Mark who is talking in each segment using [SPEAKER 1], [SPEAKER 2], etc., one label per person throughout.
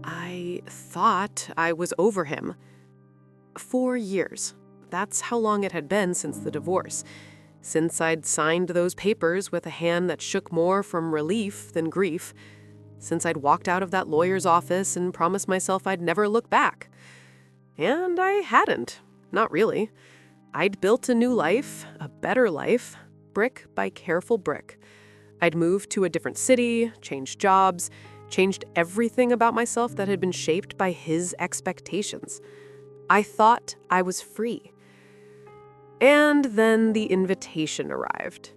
[SPEAKER 1] I thought I was over him. 4 years. That's how long it had been since the divorce. Since I'd signed those papers with a hand that shook more from relief than grief. Since I'd walked out of that lawyer's office and promised myself I'd never look back. And I hadn't. Not really. I'd built a new life, a better life, brick by careful brick. I'd moved to a different city, changed jobs, changed everything about myself that had been shaped by his expectations. I thought I was free. And then the invitation arrived.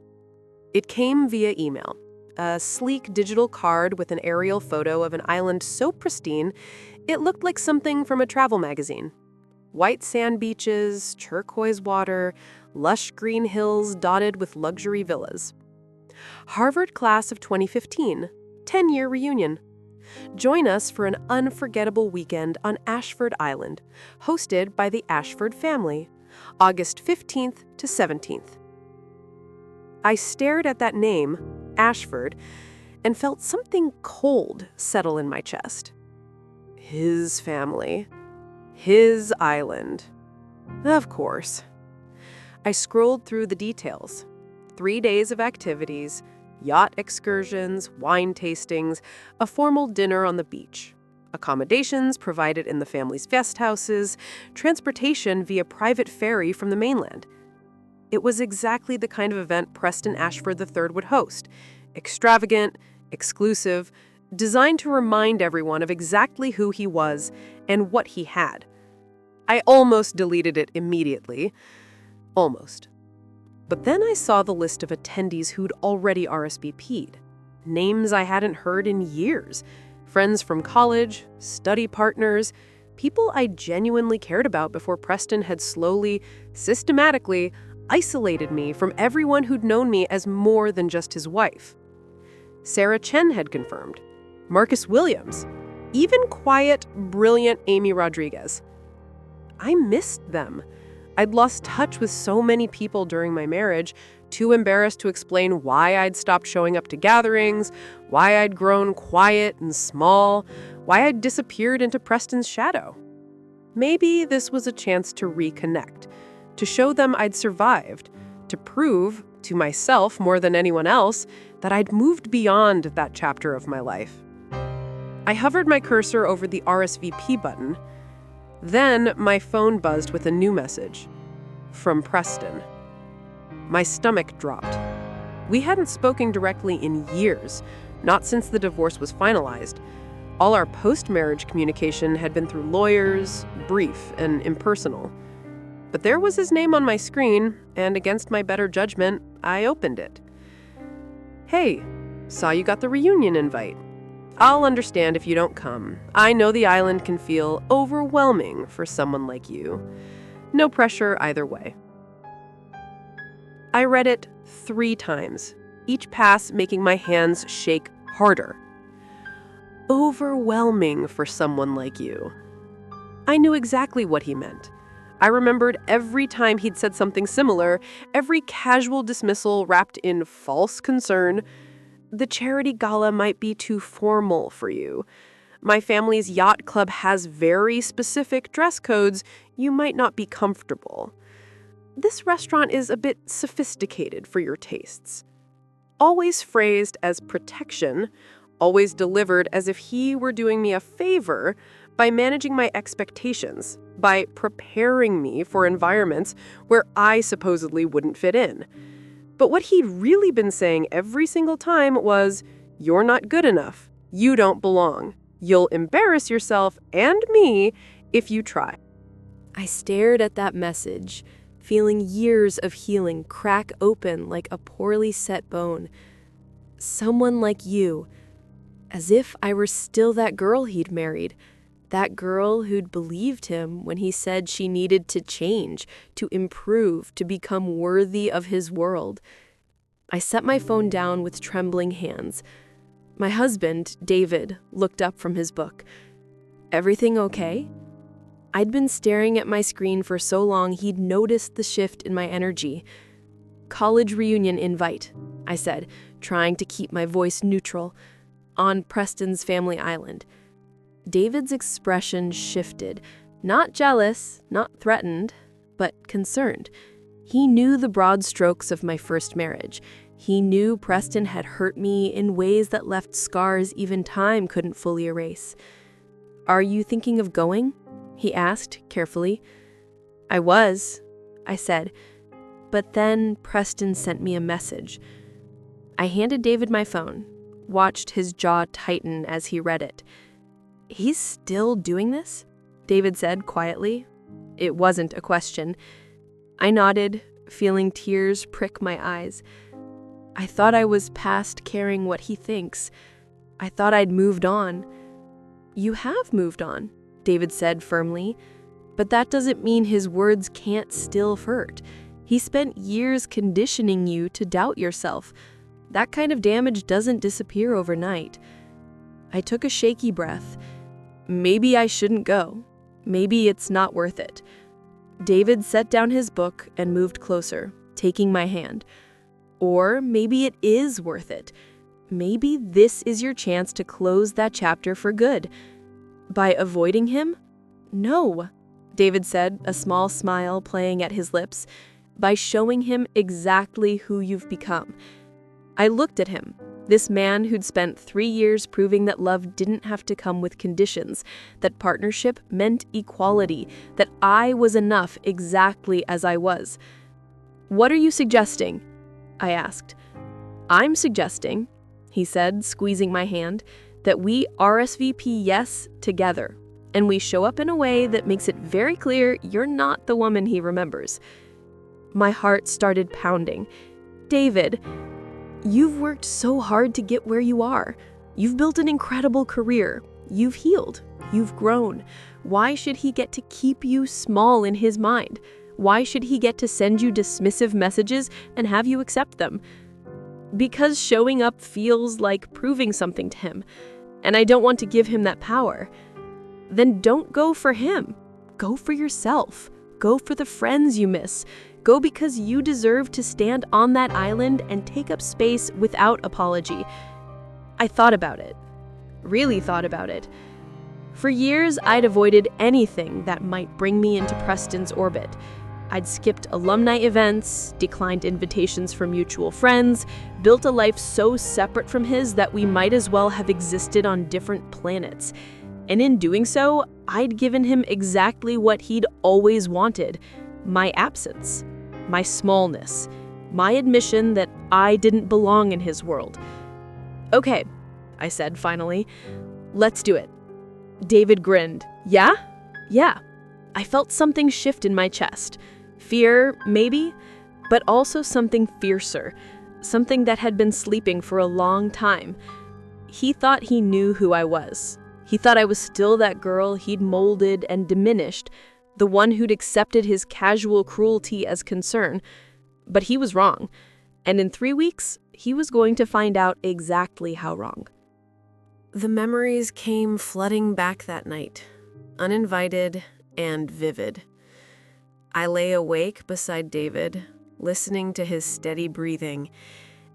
[SPEAKER 1] It came via email, a sleek digital card with an aerial photo of an island so pristine, it looked like something from a travel magazine. White sand beaches, turquoise water, lush green hills dotted with luxury villas. Harvard class of 2015, 10-year reunion. Join us for an unforgettable weekend on Ashford Island, hosted by the Ashford family, August 15th to 17th. I stared at that name, Ashford, and felt something cold settle in my chest. His family. His island. Of course. I scrolled through the details. 3 days of activities, yacht excursions, wine tastings, a formal dinner on the beach, accommodations provided in the family's guest houses, transportation via private ferry from the mainland. It was exactly the kind of event Preston Ashford III would host. Extravagant, exclusive, designed to remind everyone of exactly who he was and what he had. I almost deleted it immediately. Almost. But then I saw the list of attendees who'd already RSVP'd. Names I hadn't heard in years. Friends from college, study partners, people I genuinely cared about before Preston had slowly, systematically isolated me from everyone who'd known me as more than just his wife. Sarah Chen had confirmed. Marcus Williams. Even quiet, brilliant Amy Rodriguez. I missed them. I'd lost touch with so many people during my marriage, too embarrassed to explain why I'd stopped showing up to gatherings, why I'd grown quiet and small, why I'd disappeared into Preston's shadow. Maybe this was a chance to reconnect, to show them I'd survived, to prove, to myself more than anyone else, that I'd moved beyond that chapter of my life. I hovered my cursor over the RSVP button. Then my phone buzzed with a new message. From Preston. My stomach dropped. We hadn't spoken directly in years, not since the divorce was finalized. All our post-marriage communication had been through lawyers, brief and impersonal. But there was his name on my screen, and against my better judgment, I opened it. Hey, saw you got the reunion invite. I'll understand if you don't come. I know the island can feel overwhelming for someone like you. No pressure either way. I read it 3 times, each pass making my hands shake harder. Overwhelming for someone like you. I knew exactly what he meant. I remembered every time he'd said something similar, every casual dismissal wrapped in false concern. The charity gala might be too formal for you. My family's yacht club has very specific dress codes. You might not be comfortable. This restaurant is a bit sophisticated for your tastes. Always phrased as protection, always delivered as if he were doing me a favor by managing my expectations, by preparing me for environments where I supposedly wouldn't fit in. But what he'd really been saying every single time was, "You're not good enough. You don't belong. You'll embarrass yourself and me if you try." I stared at that message, feeling years of healing crack open like a poorly set bone. Someone like you, as if I were still that girl he'd married, that girl who'd believed him when he said she needed to change, to improve, to become worthy of his world. I set my phone down with trembling hands. My husband, David, looked up from his book. "Everything okay?" I'd been staring at my screen for so long he'd noticed the shift in my energy. "College reunion invite," I said, trying to keep my voice neutral, "on Preston's family island.
[SPEAKER 2] David's expression shifted. Not jealous, not threatened, but concerned. He knew the broad strokes of my first marriage. He knew Preston had hurt me in ways that left scars even time couldn't fully erase. "Are you thinking of going?" he asked carefully. "I was," I said. But then Preston sent me a message. I handed David my phone, watched his jaw tighten as he read it. "He's still doing this?" David said quietly. It wasn't a question. I nodded, feeling tears prick my eyes. I thought I was past caring what he thinks. I thought I'd moved on. "You have moved on," David said firmly. "But that doesn't mean his words can't still hurt. He spent years conditioning you to doubt yourself. That kind of damage doesn't disappear overnight." I took a shaky breath. Maybe I shouldn't go. Maybe it's not worth it. David set down his book and moved closer, taking my hand. Or maybe it is worth it. Maybe this is your chance to close that chapter for good. By avoiding him? No, David said, a small smile playing at his lips. By showing him exactly who you've become. I looked at him, this man who'd spent 3 years proving that love didn't have to come with conditions, that partnership meant equality, that I was enough exactly as I was. "What are you suggesting?" I asked. "I'm suggesting," he said, squeezing my hand, "that we RSVP yes together, and we show up in a way that makes it very clear you're not the woman he remembers." My heart started pounding. "David, you've worked so hard to get where you are. You've built an incredible career. You've healed. You've grown. Why should he get to keep you small in his mind? Why should he get to send you dismissive messages and have you accept them? Because showing up feels like proving something to him, and I don't want to give him that power. Then don't go for him. Go for yourself. Go for the friends you miss. Go because you deserve to stand on that island and take up space without apology." I thought about it. Really thought about it. For years, I'd avoided anything that might bring me into Preston's orbit. I'd skipped alumni events, declined invitations from mutual friends, built a life so separate from his that we might as well have existed on different planets. And in doing so, I'd given him exactly what he'd always wanted: my absence, my smallness, my admission that I didn't belong in his world. "Okay," I said finally, "let's do it." David grinned. "Yeah? Yeah." I felt something shift in my chest. Fear, maybe, but also something fiercer, something that had been sleeping for a long time. He thought he knew who I was. He thought I was still that girl he'd molded and diminished, the one who'd accepted his casual cruelty as concern. But he was wrong, and in 3 weeks, he was going to find out exactly how wrong. The memories came flooding back that night, uninvited and vivid. I lay awake beside David, listening to his steady breathing,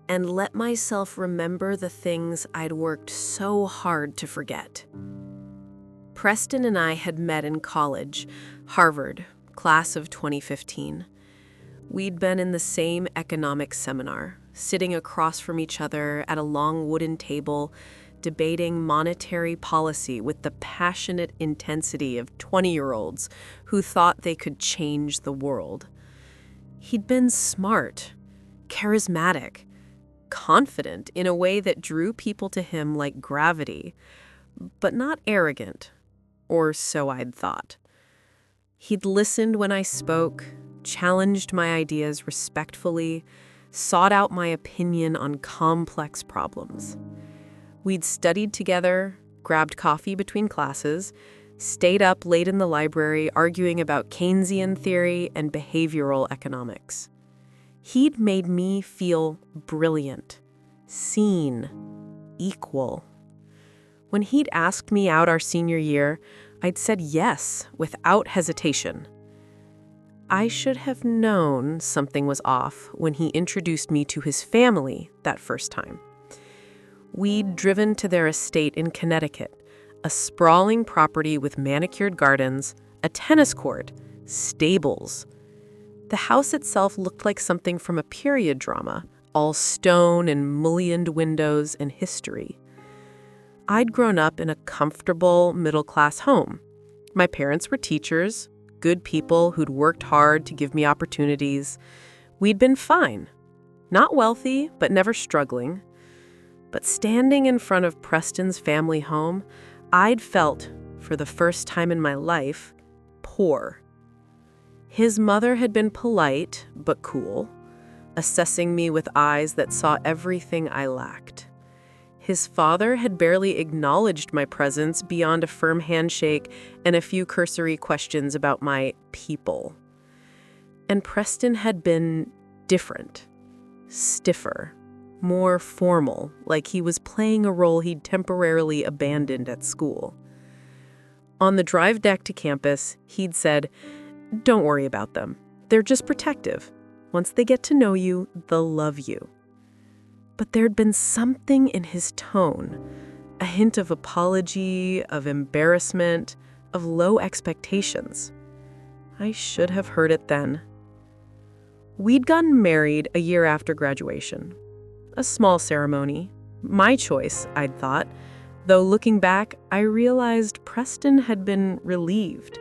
[SPEAKER 2] and let myself remember the things I'd worked so hard to forget. Preston and I had met in college, Harvard, class of 2015. We'd been in the same economics seminar, sitting across from each other at a long wooden table, debating monetary policy with the passionate intensity of 20-year-olds who thought they could change the world. He'd been smart, charismatic, confident in a way that drew people to him like gravity, but not arrogant, or so I'd thought. He'd listened when I spoke, challenged my ideas respectfully, sought out my opinion on complex problems. We'd studied together, grabbed coffee between classes, stayed up late in the library arguing about Keynesian theory and behavioral economics. He'd made me feel brilliant, seen, equal. When he'd asked me out our senior year, I'd said yes without hesitation. I should have known something was off when he introduced me to his family that first time. We'd driven to their estate in Connecticut,
[SPEAKER 1] A sprawling property with manicured gardens, a tennis court, stables. The house itself looked like something from a period drama, all stone and mullioned windows and history. I'd grown up in a comfortable, middle-class home. My parents were teachers, good people who'd worked hard to give me opportunities. We'd been fine. Not wealthy, but never struggling. But standing in front of Preston's family home, I'd felt, for the first time in my life, poor. His mother had been polite, but cool, assessing me with eyes that saw everything I lacked. His father had barely acknowledged my presence beyond a firm handshake and a few cursory questions about my people. And Preston had been different, stiffer, more formal, like he was playing a role he'd temporarily abandoned at school. On the drive deck to campus, he'd said, "Don't worry about them. They're just protective. Once they get to know you, they'll love you." But there'd been something in his tone, a hint of apology, of embarrassment, of low expectations. I should have heard it then. We'd gotten married a year after graduation. A small ceremony. My choice, I'd thought, though looking back, I realized Preston had been relieved.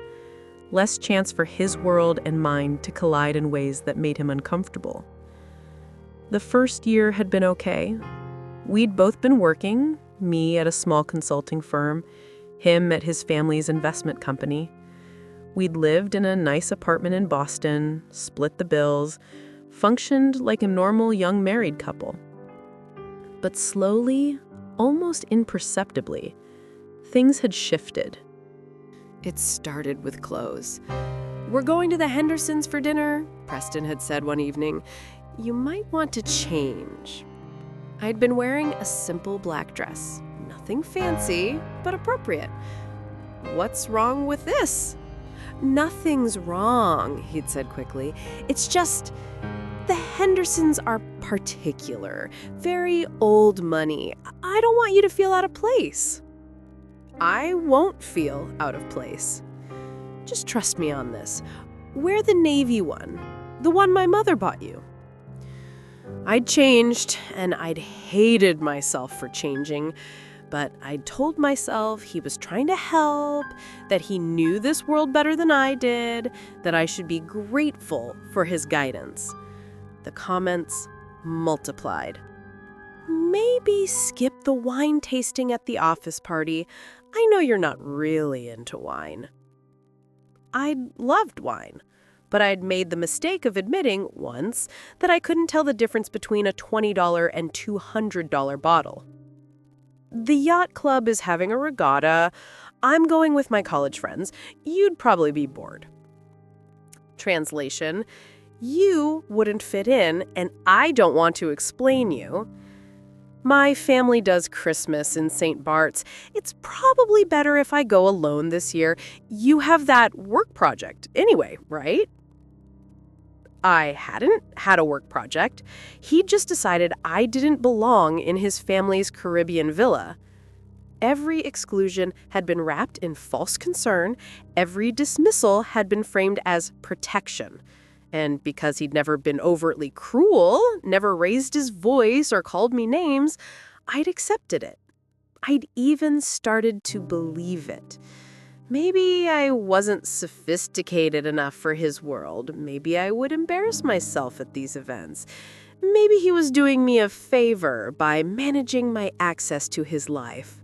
[SPEAKER 1] Less chance for his world and mine to collide in ways that made him uncomfortable. The first year had been okay. We'd both been working, me at a small consulting firm, him at his family's investment company. We'd lived in a nice apartment in Boston, split the bills, functioned like a normal young married couple. But slowly, almost imperceptibly, things had shifted.
[SPEAKER 3] It started with clothes. "We're going to the Hendersons for dinner," Preston had said one evening. "You might want to change." I'd been wearing a simple black dress. Nothing fancy, but appropriate. "What's wrong with this?" "Nothing's wrong," he'd said quickly. "It's just the Hendersons are particular, very old money. I don't want you to feel out of place." "I won't feel out of place. Just trust me on this. Wear the navy one, the one my mother bought you." I'd changed, and I'd hated myself for changing, but I'd told myself he was trying to help, that he knew this world better than I did, that I should be grateful for his guidance. The comments multiplied. "Maybe skip the wine tasting at the office party. I know you're not really into wine." I'd loved wine, but I'd made the mistake of admitting once that I couldn't tell the difference between a $20 and $200 bottle. "The yacht club is having a regatta. I'm going with my college friends. You'd probably be bored." Translation: you wouldn't fit in, and I don't want to explain you. My family does Christmas in St. Bart's. It's probably better if I go alone this year. You have that work project anyway, right? I hadn't had a work project. He'd just decided I didn't belong in his family's Caribbean villa. Every exclusion had been wrapped in false concern. Every dismissal had been framed as protection. And because he'd never been overtly cruel, never raised his voice or called me names, I'd accepted it. I'd even started to believe it. Maybe I wasn't sophisticated enough for his world. Maybe I would embarrass myself at these events. Maybe he was doing me a favor by managing my access to his life.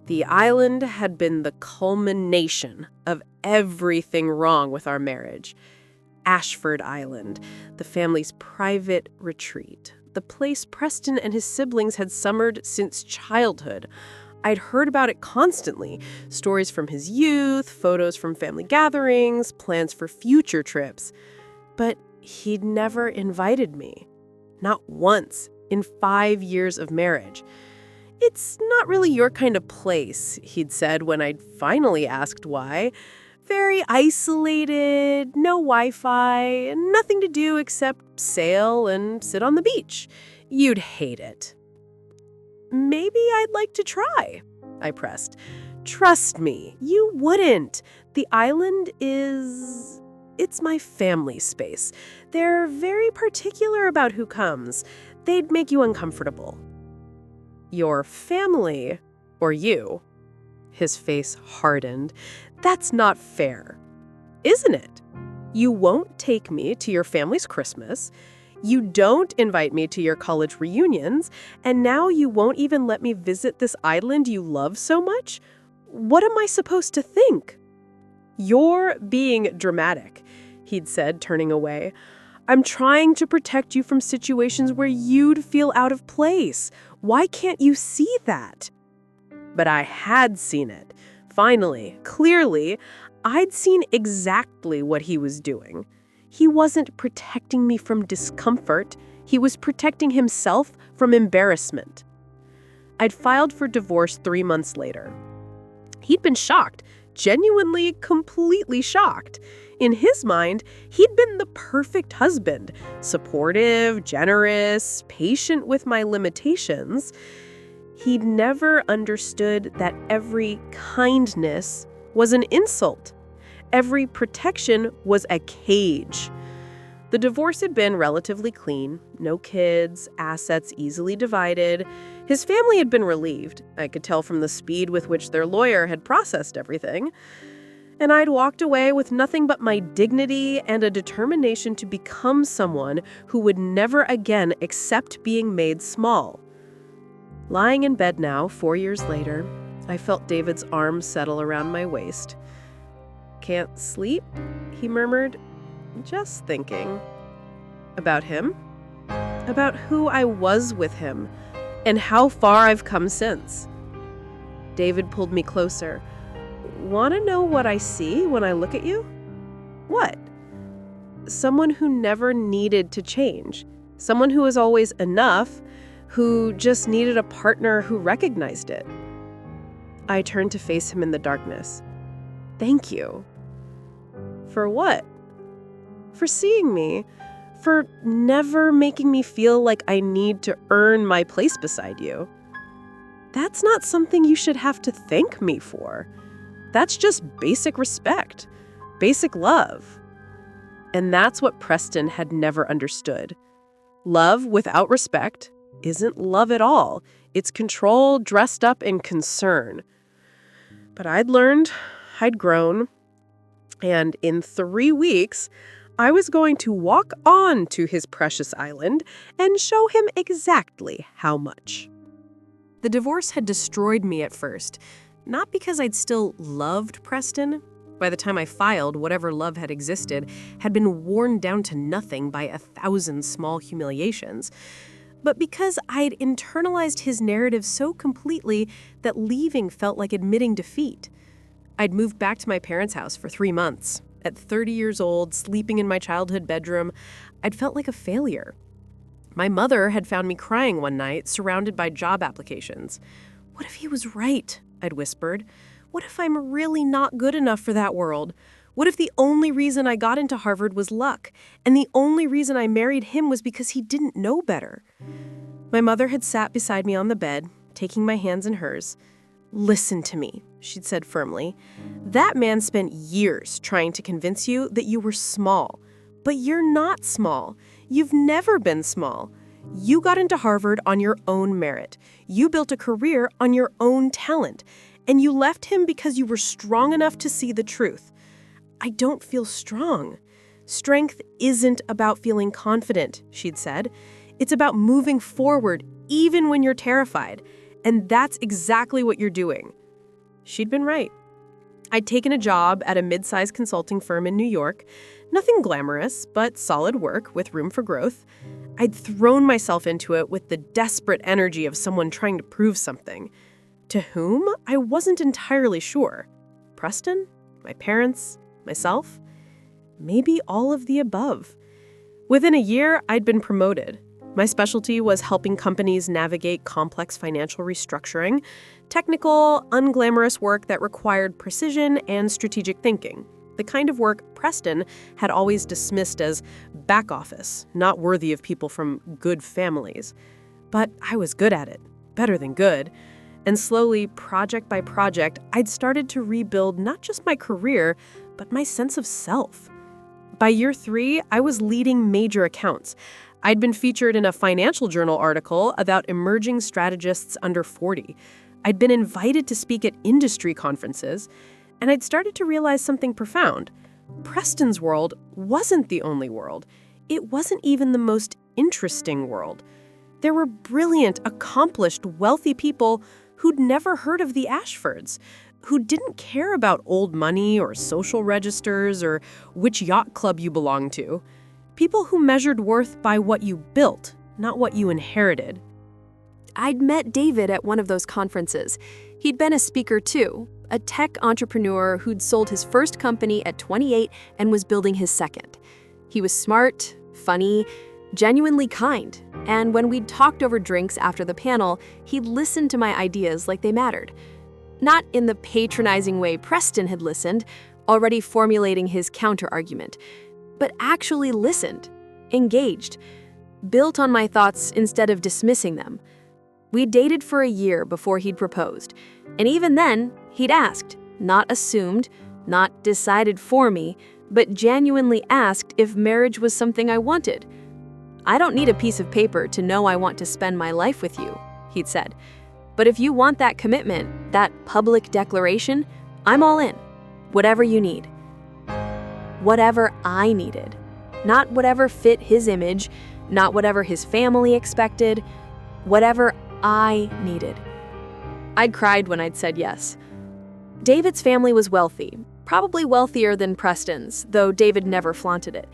[SPEAKER 3] The island had been the culmination of everything wrong with our marriage. Ashford Island, the family's private retreat, the place Preston and his siblings had summered since childhood. I'd heard about it constantly, stories from his youth, photos from family gatherings, plans for future trips. But he'd never invited me. Not once in 5 years of marriage. "It's not really your kind of place," he'd said when I'd finally asked why. "Very isolated, no Wi-Fi, nothing to do except sail and sit on the beach. You'd hate it." "Maybe I'd like to try," I pressed. Trust me, you wouldn't. The island it's my family's space. They're very particular about who comes. They'd make you uncomfortable. Your family, or you? His face hardened. That's not fair, isn't it? You won't take me to your family's Christmas. You don't invite me to your college reunions, and now you won't even let me visit this island you love so much? What am I supposed to think? You're being dramatic, he'd said, turning away. I'm trying to protect you from situations where you'd feel out of place. Why can't you see that? But I had seen it. Finally, clearly, I'd seen exactly what he was doing. He wasn't protecting me from discomfort. He was protecting himself from embarrassment. I'd filed for divorce 3 months later. He'd been shocked, genuinely, completely shocked. In his mind, he'd been the perfect husband, supportive, generous, patient with my limitations. He'd never understood that every kindness was an insult. Every protection was a cage. The divorce had been relatively clean, no kids, assets easily divided. His family had been relieved. I could tell from the speed with which their lawyer had processed everything. And I'd walked away with nothing but my dignity and a determination to become someone who would never again accept being made small. Lying in bed now, 4 years later, I felt David's arms settle around my waist. Can't sleep? He murmured. Just thinking. About him? About who I was with him, and how far I've come since. David pulled me closer. Want to know what I see when I look at you? What? Someone who never needed to change. Someone who was always enough, who just needed a partner who recognized it. I turned to face him in the darkness. Thank you. For what? For seeing me. For never making me feel like I need to earn my place beside you. That's not something you should have to thank me for. That's just basic respect, basic love. And that's what Preston had never understood. Love without respect isn't love at all. It's control dressed up in concern. But I'd learned, I'd grown, and in 3 weeks, I was going to walk on to his precious island and show him exactly how much. The divorce had destroyed me at first, not because I'd still loved Preston. By the time I filed, whatever love had existed had been worn down to nothing by 1,000 small humiliations, but because I'd internalized his narrative so completely that leaving felt like admitting defeat. I'd moved back to my parents' house for 3 months. At 30 years old, sleeping in my childhood bedroom, I'd felt like a failure. My mother had found me crying one night, surrounded by job applications. What if he was right? I'd whispered. What if I'm really not good enough for that world? What if the only reason I got into Harvard was luck, and the only reason I married him was because he didn't know better? My mother had sat beside me on the bed, taking my hands in hers. Listen to me, she'd said firmly. That man spent years trying to convince you that you were small. But you're not small. You've never been small. You got into Harvard on your own merit. You built a career on your own talent. And you left him because you were strong enough to see the truth. I don't feel strong. Strength isn't about feeling confident, she'd said. It's about moving forward even when you're terrified. And that's exactly what you're doing. She'd been right. I'd taken a job at a mid-sized consulting firm in New York. Nothing glamorous, but solid work with room for growth. I'd thrown myself into it with the desperate energy of someone trying to prove something. To whom? I wasn't entirely sure. Preston? My parents? Myself? Maybe all of the above. Within a year, I'd been promoted. My specialty was helping companies navigate complex financial restructuring, technical, unglamorous work that required precision and strategic thinking, the kind of work Preston had always dismissed as back office, not worthy of people from good families. But I was good at it, better than good. And slowly, project by project, I'd started to rebuild not just my career, but my sense of self. By year 3, I was leading major accounts. I'd been featured in a Financial Journal article about emerging strategists under 40. I'd been invited to speak at industry conferences, and I'd started to realize something profound. Preston's world wasn't the only world. It wasn't even the most interesting world. There were brilliant, accomplished, wealthy people who'd never heard of the Ashfords, who didn't care about old money or social registers or which yacht club you belonged to. People who measured worth by what you built, not what you inherited.
[SPEAKER 2] I'd met David at one of those conferences. He'd been a speaker too, a tech entrepreneur who'd sold his first company at 28 and was building his second. He was smart, funny, genuinely kind, and when we'd talked over drinks after the panel, he'd listened to my ideas like they mattered. Not in the patronizing way Preston had listened, already formulating his counter-argument, but actually listened, engaged, built on my thoughts instead of dismissing them. We dated for a year before he'd proposed, and even then, he'd asked, not assumed, not decided for me, but genuinely asked if marriage was something I wanted. "I don't need a piece of paper to know I want to spend my life with you," he'd said. "But if you want that commitment, that public declaration, I'm all in. Whatever you need." Whatever I needed. Not whatever fit his image, not whatever his family expected, whatever I needed. I'd cried when I'd said yes. David's family was wealthy, probably wealthier than Preston's, though David never flaunted it.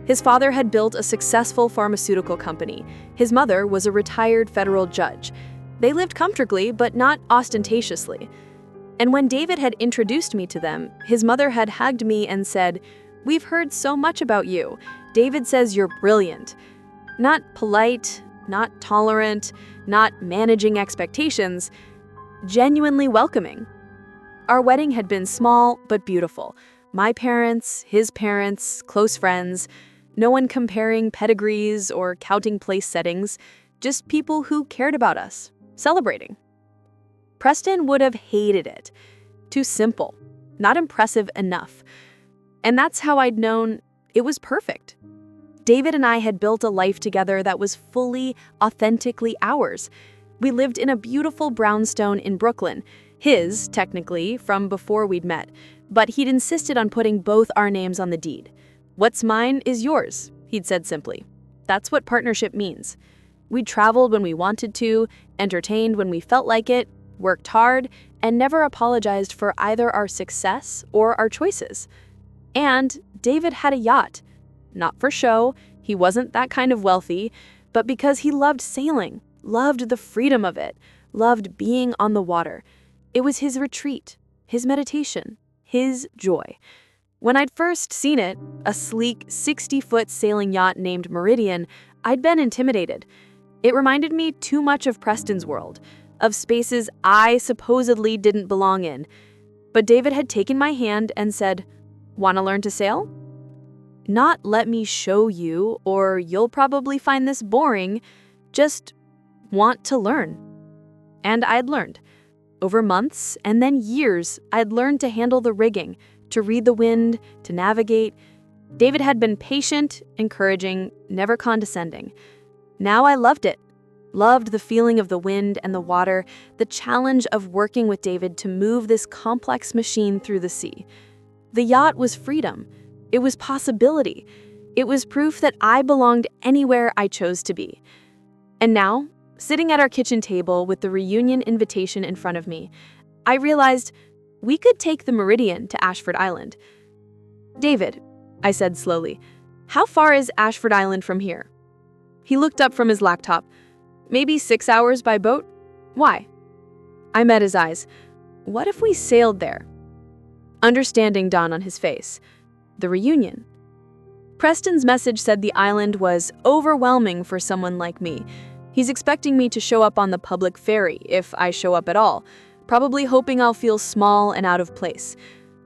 [SPEAKER 2] His father had built a successful pharmaceutical company. His mother was a retired federal judge. They lived comfortably, but not ostentatiously. And when David had introduced me to them, his mother had hugged me and said, "We've heard so much about you. David says you're brilliant." Not polite, not tolerant, not managing expectations, genuinely welcoming. Our wedding had been small but beautiful. My parents, his parents, close friends, no one comparing pedigrees or counting place settings, just people who cared about us, celebrating. Preston would have hated it. Too simple, not impressive enough. And that's how I'd known it was perfect. David and I had built a life together that was fully, authentically ours. We lived in a beautiful brownstone in Brooklyn, his, technically, from before we'd met, but he'd insisted on putting both our names on the deed. "What's mine is yours," he'd said simply. That's what partnership means. We traveled when we wanted to, entertained when we felt like it, worked hard, and never apologized for either our success or our choices. And David had a yacht. Not for show, he wasn't that kind of wealthy, but because he loved sailing, loved the freedom of it, loved being on the water. It was his retreat, his meditation, his joy. When I'd first seen it, a sleek 60-foot sailing yacht named Meridian, I'd been intimidated. It reminded me too much of Preston's world, of spaces I supposedly didn't belong in. But David had taken my hand and said, "Want to learn to sail?" Not "let me show you," or "you'll probably find this boring," just want to learn. And I'd learned. Over months and then years, I'd learned to handle the rigging, to read the wind, to navigate. David had been patient, encouraging, never condescending. Now I loved it. Loved the feeling of the wind and the water, the challenge of working with David to move this complex machine through the sea. The yacht was freedom. It was possibility. It was proof that I belonged anywhere I chose to be. And now, sitting at our kitchen table with the reunion invitation in front of me, I realized we could take the Meridian to Ashford Island. "David," I said slowly, "how far is Ashford Island from here?" He looked up from his laptop. "Maybe 6 hours by boat." "Why?" I met his eyes. "What if we sailed there?" Understanding dawned on his face. The reunion. Preston's message said the island was overwhelming for someone like me. He's expecting me to show up on the public ferry, if I show up at all, probably hoping I'll feel small and out of place.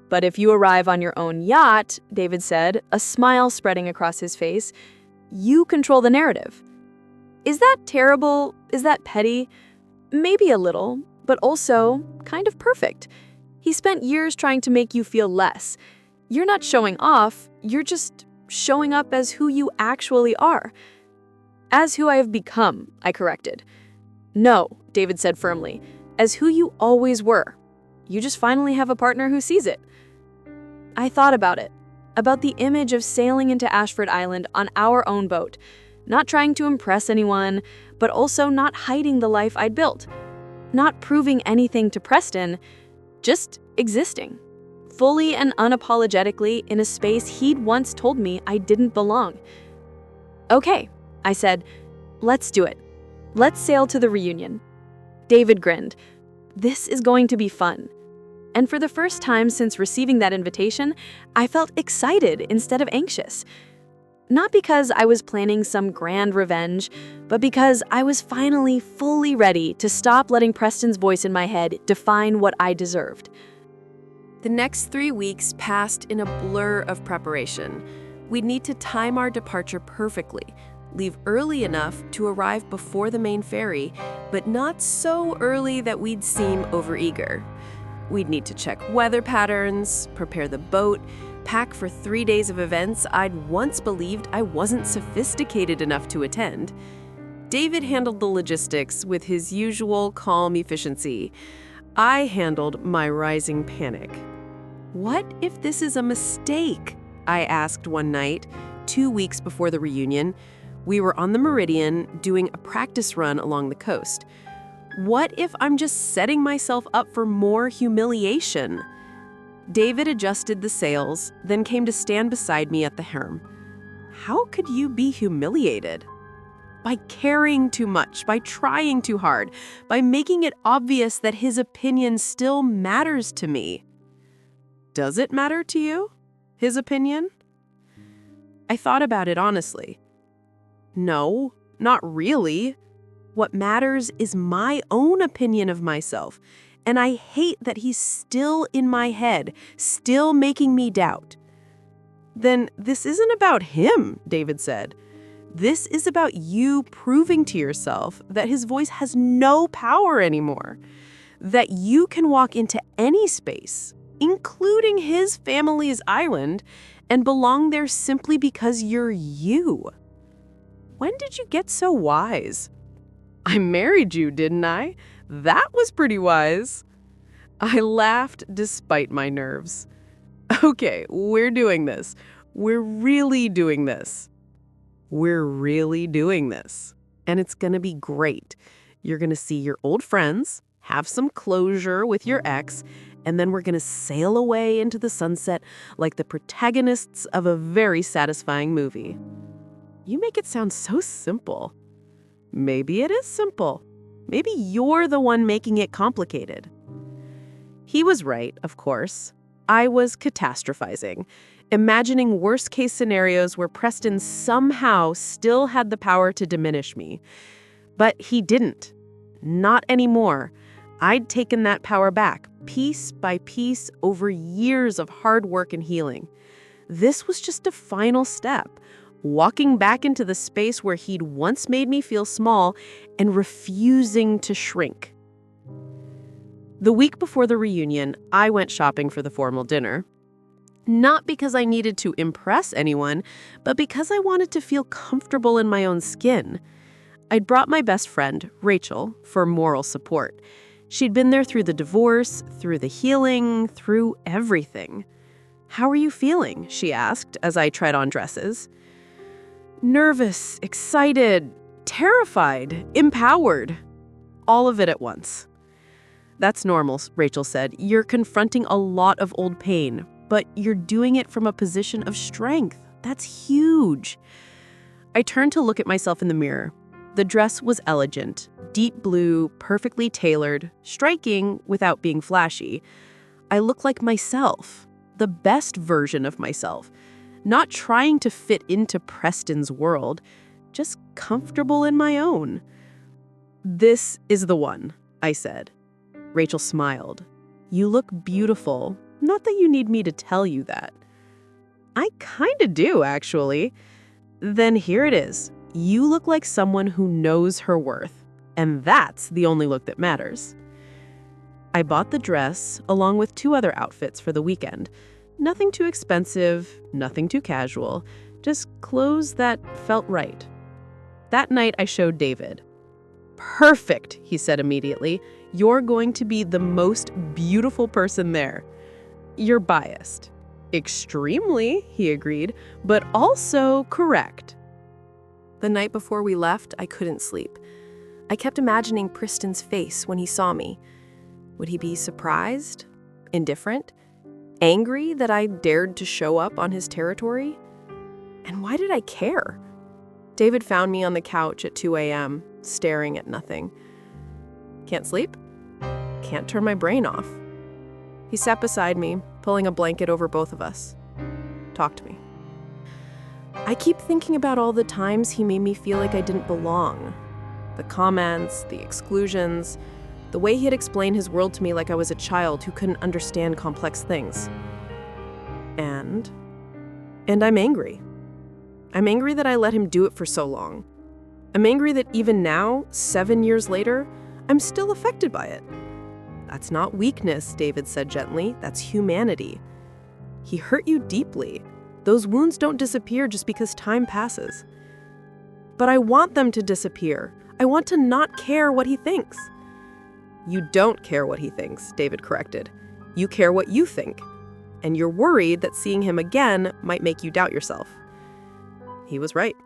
[SPEAKER 2] "But if you arrive on your own yacht," David said, a smile spreading across his face, "you control the narrative." Is that terrible? Is that petty? Maybe a little, but also kind of perfect. He spent years trying to make you feel less. You're not showing off, you're just showing up as who you actually are. As who I have become, I corrected. No, David said firmly, as who you always were. You just finally have a partner who sees it. I thought about it, about the image of sailing into Ashford Island on our own boat, not trying to impress anyone, but also not hiding the life I'd built, not proving anything to Preston, just existing, fully and unapologetically in a space he'd once told me I didn't belong. Okay, I said, let's do it. Let's sail to the reunion. David grinned. This is going to be fun. And for the first time since receiving that invitation, I felt excited instead of anxious. Not because I was planning some grand revenge, but because I was finally fully ready to stop letting Preston's voice in my head define what I deserved.
[SPEAKER 1] The next 3 weeks passed in a blur of preparation. We'd need to time our departure perfectly, leave early enough to arrive before the main ferry, but not so early that we'd seem overeager. We'd need to check weather patterns, prepare the boat, pack for 3 days of events I'd once believed I wasn't sophisticated enough to attend. David handled the logistics with his usual calm efficiency. I handled my rising panic. What if this is a mistake? I asked one night, 2 weeks before the reunion. We were on the Meridian doing a practice run along the coast. What if I'm just setting myself up for more humiliation? David adjusted the sails, then came to stand beside me at the helm. How could you be humiliated? By caring too much, by trying too hard, by making it obvious that his opinion still matters to me. Does it matter to you, his opinion? I thought about it honestly. No, not really. What matters is my own opinion of myself, and I hate that he's still in my head, still making me doubt. Then this isn't about him, David said. This is about you proving to yourself that his voice has no power anymore, that you can walk into any space, including his family's island, and belong there simply because you're you. When did you get so wise? I married you, didn't I? That was pretty wise. I laughed despite my nerves. Okay, we're doing this. We're really doing this. We're really doing this. And it's going to be great. You're going to see your old friends, have some closure with your ex, and then we're going to sail away into the sunset like the protagonists of a very satisfying movie. You make it sound so simple. Maybe it is simple. Maybe you're the one making it complicated. He was right, of course. I was catastrophizing, imagining worst-case scenarios where Preston somehow still had the power to diminish me. But he didn't. Not anymore. I'd taken that power back, piece by piece, over years of hard work and healing. This was just a final step. Walking back into the space where he'd once made me feel small and refusing to shrink. The week before the reunion, I went shopping for the formal dinner. Not because I needed to impress anyone, but because I wanted to feel comfortable in my own skin. I'd brought my best friend, Rachel, for moral support. She'd been there through the divorce, through the healing, through everything. "How are you feeling?" she asked as I tried on dresses. Nervous, excited, terrified, empowered. All of it at once. "That's normal," Rachel said. "You're confronting a lot of old pain, but you're doing it from a position of strength. That's huge." I turned to look at myself in the mirror. The dress was elegant, deep blue, perfectly tailored, striking without being flashy. I looked like myself, the best version of myself. Not trying to fit into Preston's world, just comfortable in my own. "This is the one," I said. Rachel smiled. "You look beautiful. Not that you need me to tell you that." "I kinda do, actually." "Then here it is. You look like someone who knows her worth. And that's the only look that matters." I bought the dress along with 2 other outfits for the weekend. Nothing too expensive, nothing too casual, just clothes that felt right. That night I showed David. "Perfect," he said immediately. "You're going to be the most beautiful person there." "You're biased." "Extremely," he agreed, "but also correct."
[SPEAKER 2] The night before we left, I couldn't sleep. I kept imagining Preston's face when he saw me. Would he be surprised? Indifferent? Angry that I dared to show up on his territory? And why did I care? David found me on the couch at 2 a.m., staring at nothing. Can't sleep? Can't turn my brain off. He sat beside me, pulling a blanket over both of us. Talked to me. I keep thinking about all the times he made me feel like I didn't belong. The comments, the exclusions, the way he had explained his world to me like I was a child who couldn't understand complex things. And I'm angry. I'm angry that I let him do it for so long. I'm angry that even now, 7 years later, I'm still affected by it. "That's not weakness," David said gently. "That's humanity. He hurt you deeply. Those wounds don't disappear just because time passes." "But I want them to disappear. I want to not care what he thinks." "You don't care what he thinks," David corrected. "You care what you think. And you're worried that seeing him again might make you doubt yourself." He was right.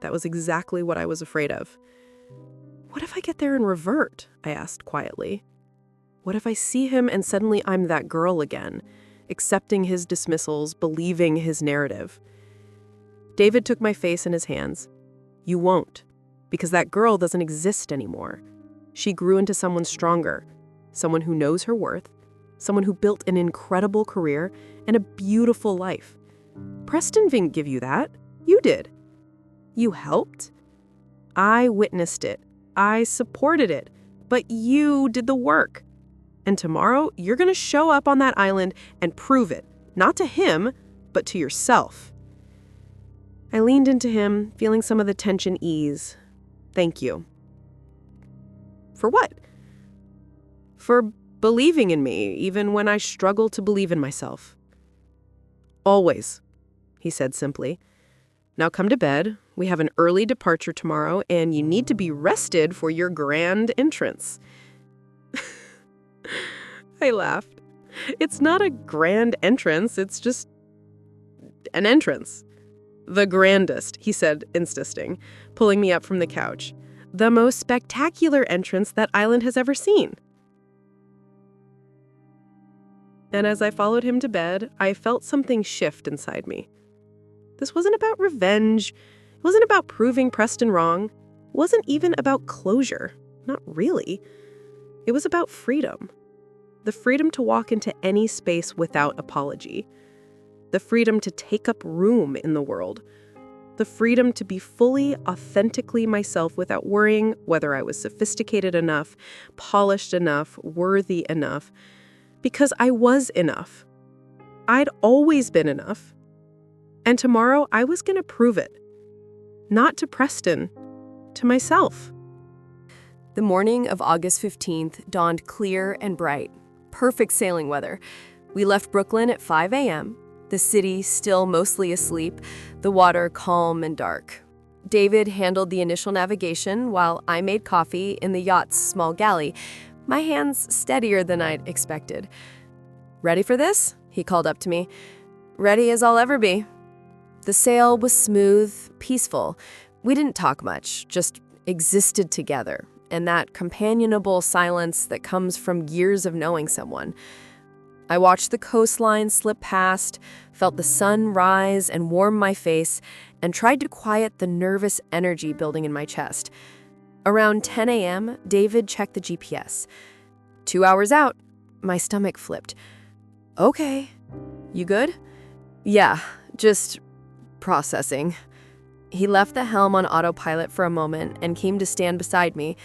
[SPEAKER 2] That was exactly what I was afraid of. "What if I get there and revert?" I asked quietly. "What if I see him and suddenly I'm that girl again, accepting his dismissals, believing his narrative?" David took my face in his hands. "You won't, because that girl doesn't exist anymore. She grew into someone stronger, someone who knows her worth, someone who built an incredible career and a beautiful life. Preston didn't give you that. You did. You helped. I witnessed it. I supported it. But you did the work. And tomorrow, you're going to show up on that island and prove it, not to him, but to yourself." I leaned into him, feeling some of the tension ease. "Thank you." "For what?" "For believing in me, even when I struggle to believe in myself." "Always," he said simply. "Now come to bed. We have an early departure tomorrow, and you need to be rested for your grand entrance." I laughed. "It's not a grand entrance, it's just an entrance." "The grandest," he said, insisting, pulling me up from the couch. "The most spectacular entrance that island has ever seen." And as I followed him to bed, I felt something shift inside me. This wasn't about revenge. It wasn't about proving Preston wrong. It wasn't even about closure. Not really. It was about freedom. The freedom to walk into any space without apology. The freedom to take up room in the world. The freedom to be fully, authentically myself without worrying whether I was sophisticated enough, polished enough, worthy enough. Because I was enough. I'd always been enough. And tomorrow I was going to prove it. Not to Preston, to myself. The morning of August 15th dawned clear and bright. Perfect sailing weather. We left Brooklyn at 5 a.m., the city still mostly asleep, the water calm and dark. David handled the initial navigation while I made coffee in the yacht's small galley, my hands steadier than I'd expected. "Ready for this?" he called up to me. "Ready as I'll ever be." The sail was smooth, peaceful. We didn't talk much, just existed together, and that companionable silence that comes from years of knowing someone. I watched the coastline slip past, felt the sun rise and warm my face, and tried to quiet the nervous energy building in my chest. Around 10 a.m., David checked the GPS. 2 hours out, my stomach flipped. "Okay. You good?" "Yeah, just processing." He left the helm on autopilot for a moment and came to stand beside me.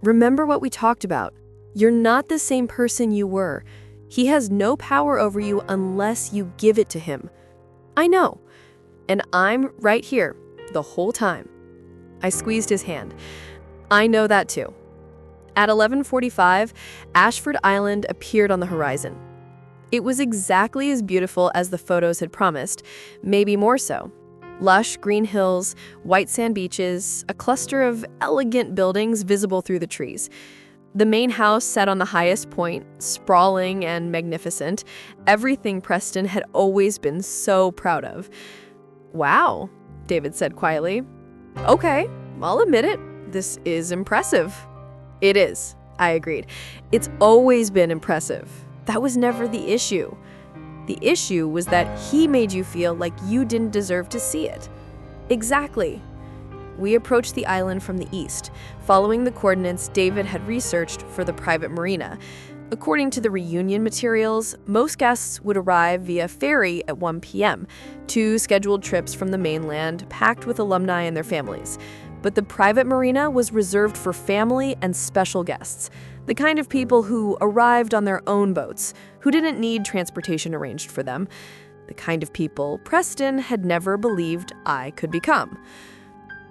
[SPEAKER 2] "Remember what we talked about. You're not the same person you were. He has no power over you unless you give it to him." "I know. And I'm right here, the whole time." I squeezed his hand. "I know that too." At 11:45, Ashford Island appeared on the horizon. It was exactly as beautiful as the photos had promised, maybe more so. Lush green hills, white sand beaches, a cluster of elegant buildings visible through the trees. The main house sat on the highest point, sprawling and magnificent, everything Preston had always been so proud of. "Wow," David said quietly. "Okay, I'll admit it. This is impressive." "It is," I agreed. "It's always been impressive. That was never the issue. The issue was that he made you feel like you didn't deserve to see it." "Exactly." We approached the island from the east, following the coordinates David had researched for the private marina. According to the reunion materials, most guests would arrive via ferry at 1 p.m., 2 scheduled trips from the mainland packed with alumni and their families. But the private marina was reserved for family and special guests, the kind of people who arrived on their own boats, who didn't need transportation arranged for them, the kind of people Preston had never believed I could become.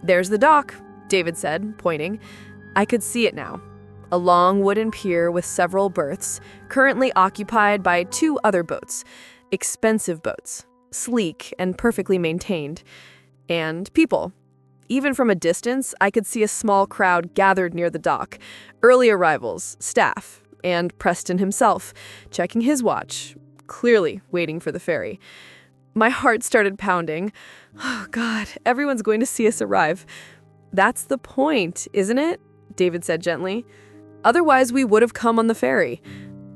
[SPEAKER 2] "There's the dock," David said, pointing. I could see it now. A long wooden pier with several berths, currently occupied by 2 other boats. Expensive boats, sleek and perfectly maintained. And people. Even from a distance, I could see a small crowd gathered near the dock. Early arrivals, staff, and Preston himself, checking his watch, clearly waiting for the ferry. My heart started pounding. Oh, God, everyone's going to see us arrive. "That's the point, isn't it?" David said gently. "Otherwise, we would have come on the ferry."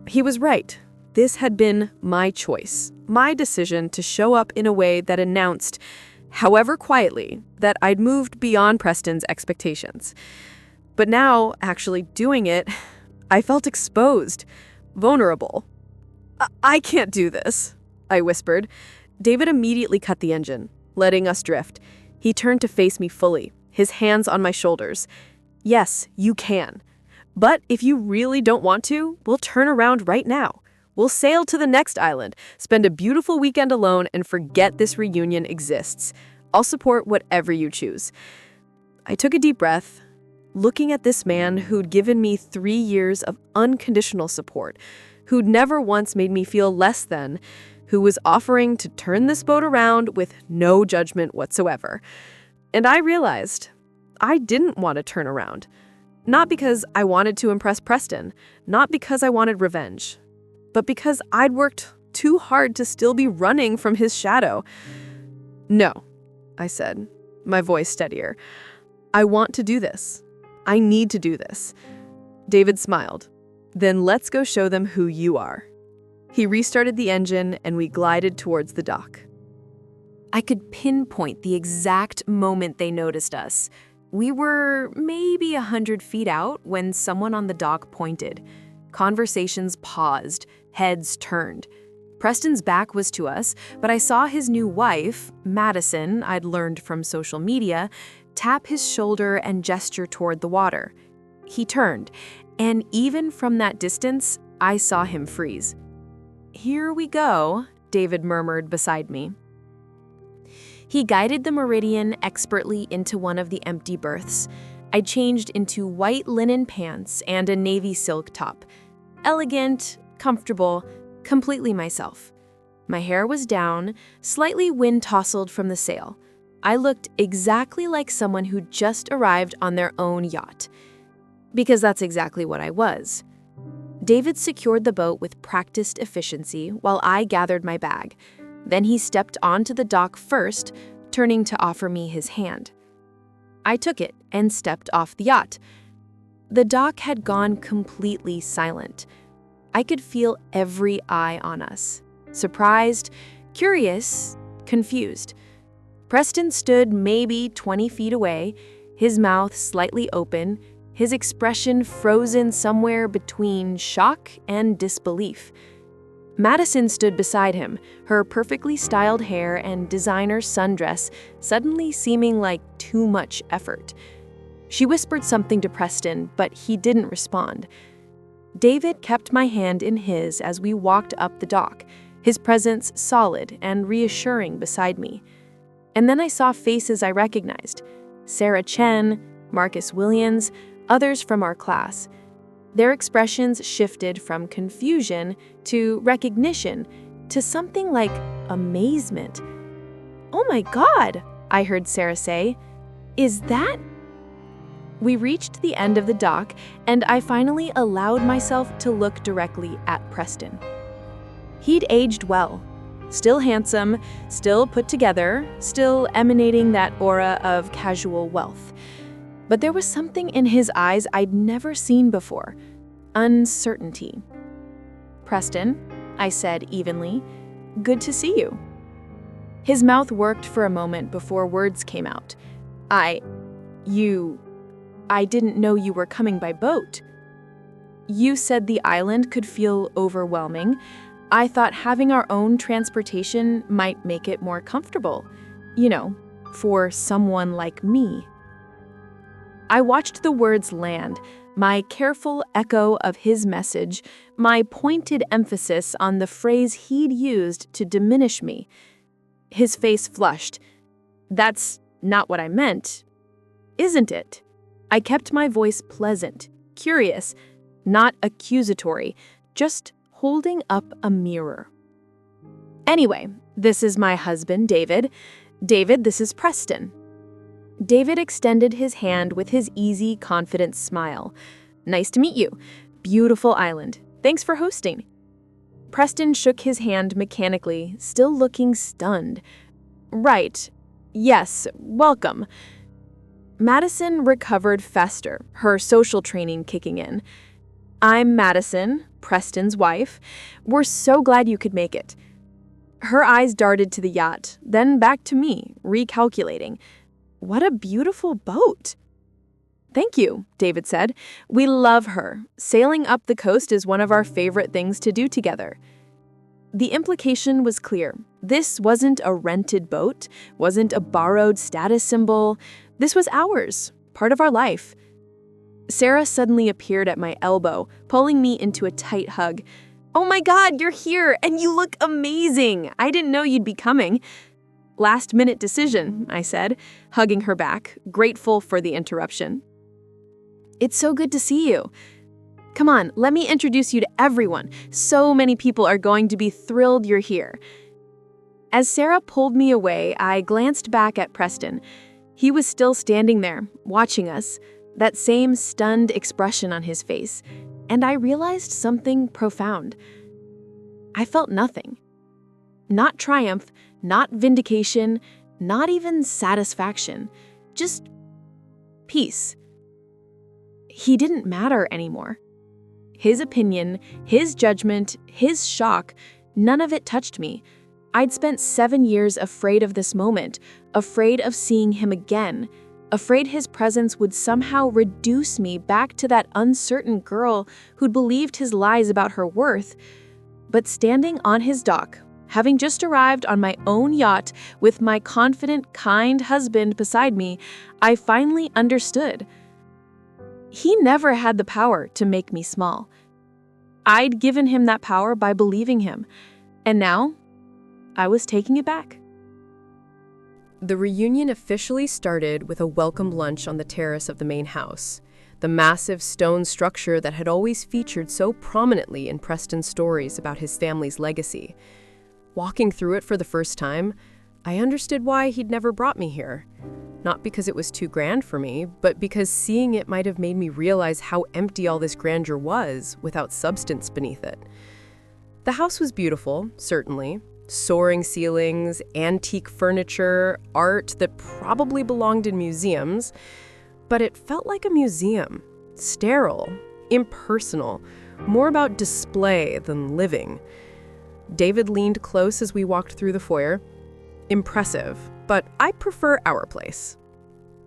[SPEAKER 2] He was right. This had been my choice, my decision to show up in a way that announced, however quietly, that I'd moved beyond Preston's expectations. But now, actually doing it, I felt exposed, vulnerable. I can't do this," I whispered. David immediately cut the engine, letting us drift. He turned to face me fully, his hands on my shoulders. "Yes, you can. But if you really don't want to, we'll turn around right now. We'll sail to the next island, spend a beautiful weekend alone, and forget this reunion exists. I'll support whatever you choose." I took a deep breath, looking at this man who'd given me 3 years of unconditional support, who'd never once made me feel less than, who was offering to turn this boat around with no judgment whatsoever. And I realized I didn't want to turn around. Not because I wanted to impress Preston, not because I wanted revenge, but because I'd worked too hard to still be running from his shadow. "No," I said, my voice steadier. "I want to do this. I need to do this." David smiled. "Then let's go show them who you are." He restarted the engine and we glided towards the dock. I could pinpoint the exact moment they noticed us. We were maybe 100 feet out when someone on the dock pointed. Conversations paused, heads turned. Preston's back was to us, but I saw his new wife, Madison, I'd learned from social media, tap his shoulder and gesture toward the water. He turned, and even from that distance, I saw him freeze. "Here we go," David murmured beside me. He guided the Meridian expertly into one of the empty berths. I changed into white linen pants and a navy silk top. Elegant, comfortable, completely myself. My hair was down, slightly wind-tousled from the sail. I looked exactly like someone who just arrived on their own yacht. Because that's exactly what I was. David secured the boat with practiced efficiency while I gathered my bag. Then he stepped onto the dock first, turning to offer me his hand. I took it and stepped off the yacht. The dock had gone completely silent. I could feel every eye on us. Surprised, curious, confused. Preston stood maybe 20 feet away, his mouth slightly open, his expression frozen somewhere between shock and disbelief. Madison stood beside him, her perfectly styled hair and designer sundress suddenly seeming like too much effort. She whispered something to Preston, but he didn't respond. David kept my hand in his as we walked up the dock, his presence solid and reassuring beside me. And then I saw faces I recognized: Sarah Chen, Marcus Williams, others from our class. Their expressions shifted from confusion to recognition to something like amazement. "Oh my God," I heard Sarah say. "Is that—" We reached the end of the dock, and I finally allowed myself to look directly at Preston. He'd aged well. Still handsome, still put together, still emanating that aura of casual wealth. But there was something in his eyes I'd never seen before. Uncertainty. "Preston," I said evenly, "good to see you." His mouth worked for a moment before words came out. I didn't know you were coming by boat." "You said the island could feel overwhelming. I thought having our own transportation might make it more comfortable. For someone like me." I watched the words land, my careful echo of his message, my pointed emphasis on the phrase he'd used to diminish me. His face flushed. "That's not what I meant, isn't it?" I kept my voice pleasant, curious, not accusatory, just holding up a mirror. "Anyway, this is my husband, David. David, this is Preston." David extended his hand with his easy, confident smile. "Nice to meet you. Beautiful island. Thanks for hosting." Preston shook his hand mechanically, still looking stunned. "Right. Yes, welcome." Madison recovered faster, her social training kicking in. "I'm Madison, Preston's wife. We're so glad you could make it." Her eyes darted to the yacht, then back to me, recalculating. "What a beautiful boat." "Thank you," David said. "We love her. Sailing up the coast is one of our favorite things to do together." The implication was clear. This wasn't a rented boat, wasn't a borrowed status symbol. This was ours, part of our life. Sarah suddenly appeared at my elbow, pulling me into a tight hug. "Oh my God, you're here, and you look amazing! I didn't know you'd be coming." "Last-minute decision," I said, hugging her back, grateful for the interruption. "It's so good to see you. Come on, let me introduce you to everyone. So many people are going to be thrilled you're here." As Sarah pulled me away, I glanced back at Preston. He was still standing there, watching us, that same stunned expression on his face, and I realized something profound. I felt nothing. Not triumph, not vindication, not even satisfaction, just peace. He didn't matter anymore. His opinion, his judgment, his shock, none of it touched me. I'd spent 7 years afraid of this moment, afraid of seeing him again, afraid his presence would somehow reduce me back to that uncertain girl who'd believed his lies about her worth. But standing on his dock, having just arrived on my own yacht with my confident, kind husband beside me, I finally understood. He never had the power to make me small. I'd given him that power by believing him, and now I was taking it back.
[SPEAKER 1] The reunion officially started with a welcome lunch on the terrace of the main house, the massive stone structure that had always featured so prominently in Preston's stories about his family's legacy. Walking through it for the first time, I understood why he'd never brought me here. Not because it was too grand for me, but because seeing it might have made me realize how empty all this grandeur was without substance beneath it. The house was beautiful, certainly. Soaring ceilings, antique furniture, art that probably belonged in museums. But it felt like a museum. Sterile, impersonal, more about display than living. David leaned close as we walked through the foyer. Impressive, but I prefer our place.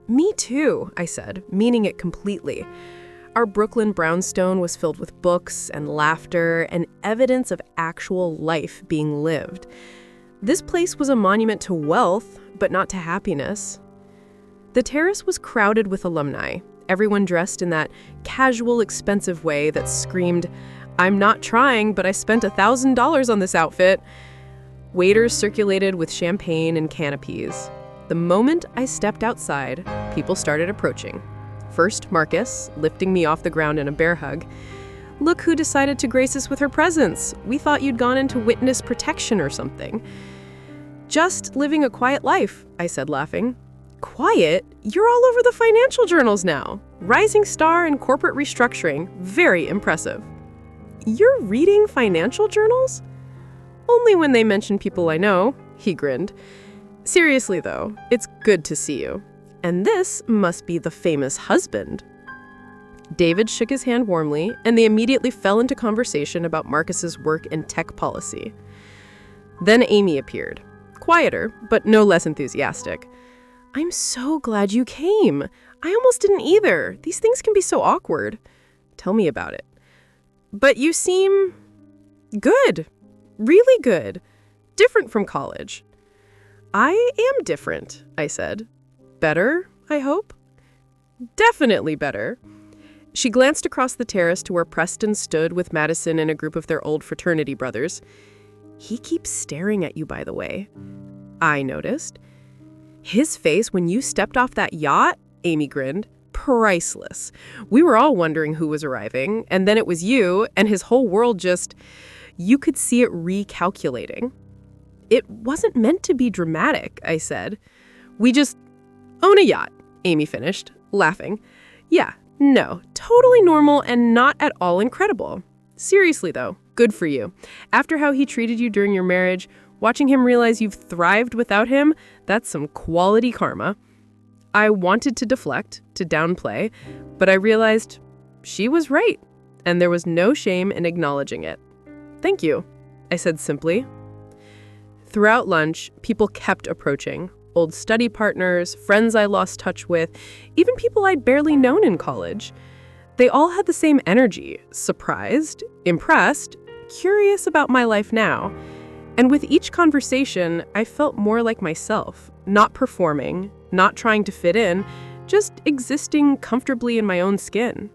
[SPEAKER 1] Me too, I said, meaning it completely. Our Brooklyn brownstone was filled with books and laughter and evidence of actual life being lived. This place was a monument to wealth, but not to happiness. The terrace was crowded with alumni, everyone dressed in that casual, expensive way that screamed, "I'm not trying, but I spent $1,000 on this outfit." Waiters circulated with champagne and canopies. The moment I stepped outside, people started approaching. First, Marcus, lifting me off the ground in a bear hug. Look who decided to grace us with her presence. We thought you'd gone into witness protection or something. Just living a quiet life, I said, laughing. Quiet? You're all over the financial journals now. Rising star in corporate restructuring. Very impressive. You're reading financial journals? Only when they mention people I know, he grinned. Seriously, though, it's good to see you. And this must be the famous husband. David shook his hand warmly, and they immediately fell into conversation about Marcus's work and tech policy. Then Amy appeared. Quieter, but no less enthusiastic. I'm so glad you came. I almost didn't either. These things can be so awkward. Tell me about it. But you seem good. Really good. Different from college. I am different, I said. Better, I hope? Definitely better. She glanced across the terrace to where Preston stood with Madison and a group of their old fraternity brothers. He keeps staring at you, by the way. I noticed. His face when you stepped off that yacht, Amy grinned, priceless. We were all wondering who was arriving, and then it was you, and his whole world just, you could see it recalculating. It wasn't meant to be dramatic, I said. We just own a yacht, Amy finished, laughing. Yeah, no, totally normal and not at all incredible. Seriously, though, good for you. After how he treated you during your marriage, watching him realize you've thrived without him, that's some quality karma. I wanted to deflect, to downplay, but I realized she was right, and there was no shame in acknowledging it. Thank you, I said simply. Throughout lunch, people kept approaching. Old study partners, friends I lost touch with, even people I'd barely known in college. They all had the same energy, surprised, impressed, curious about my life now. And with each conversation, I felt more like myself, not performing, not trying to fit in, just existing comfortably in my own skin.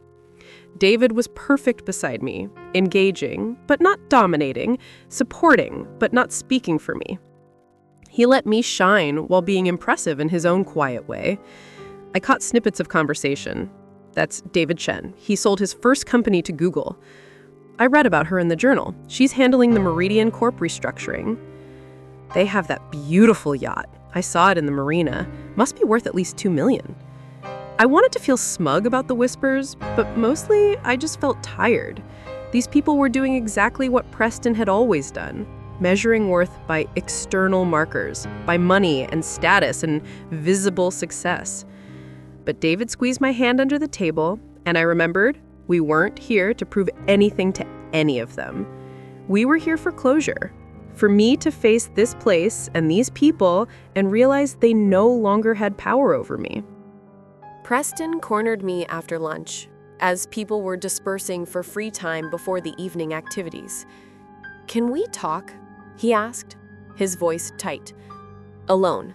[SPEAKER 1] David was perfect beside me, engaging, but not dominating, supporting, but not speaking for me. He let me shine while being impressive in his own quiet way. I caught snippets of conversation. That's David Chen. He sold his first company to Google. I read about her in the journal. She's handling the Meridian Corp restructuring. They have that beautiful yacht. I saw it in the marina. Must be worth at least $2 million. I wanted to feel smug about the whispers, but mostly I just felt tired. These people were doing exactly what Preston had always done, measuring worth by external markers, by money and status and visible success. But David squeezed my hand under the table, and I remembered we weren't here to prove anything to any of them. We were here for closure, for me to face this place and these people and realize they no longer had power over me.
[SPEAKER 2] Preston cornered me after lunch, as people were dispersing for free time before the evening activities. "Can we talk?" he asked, his voice tight. "Alone."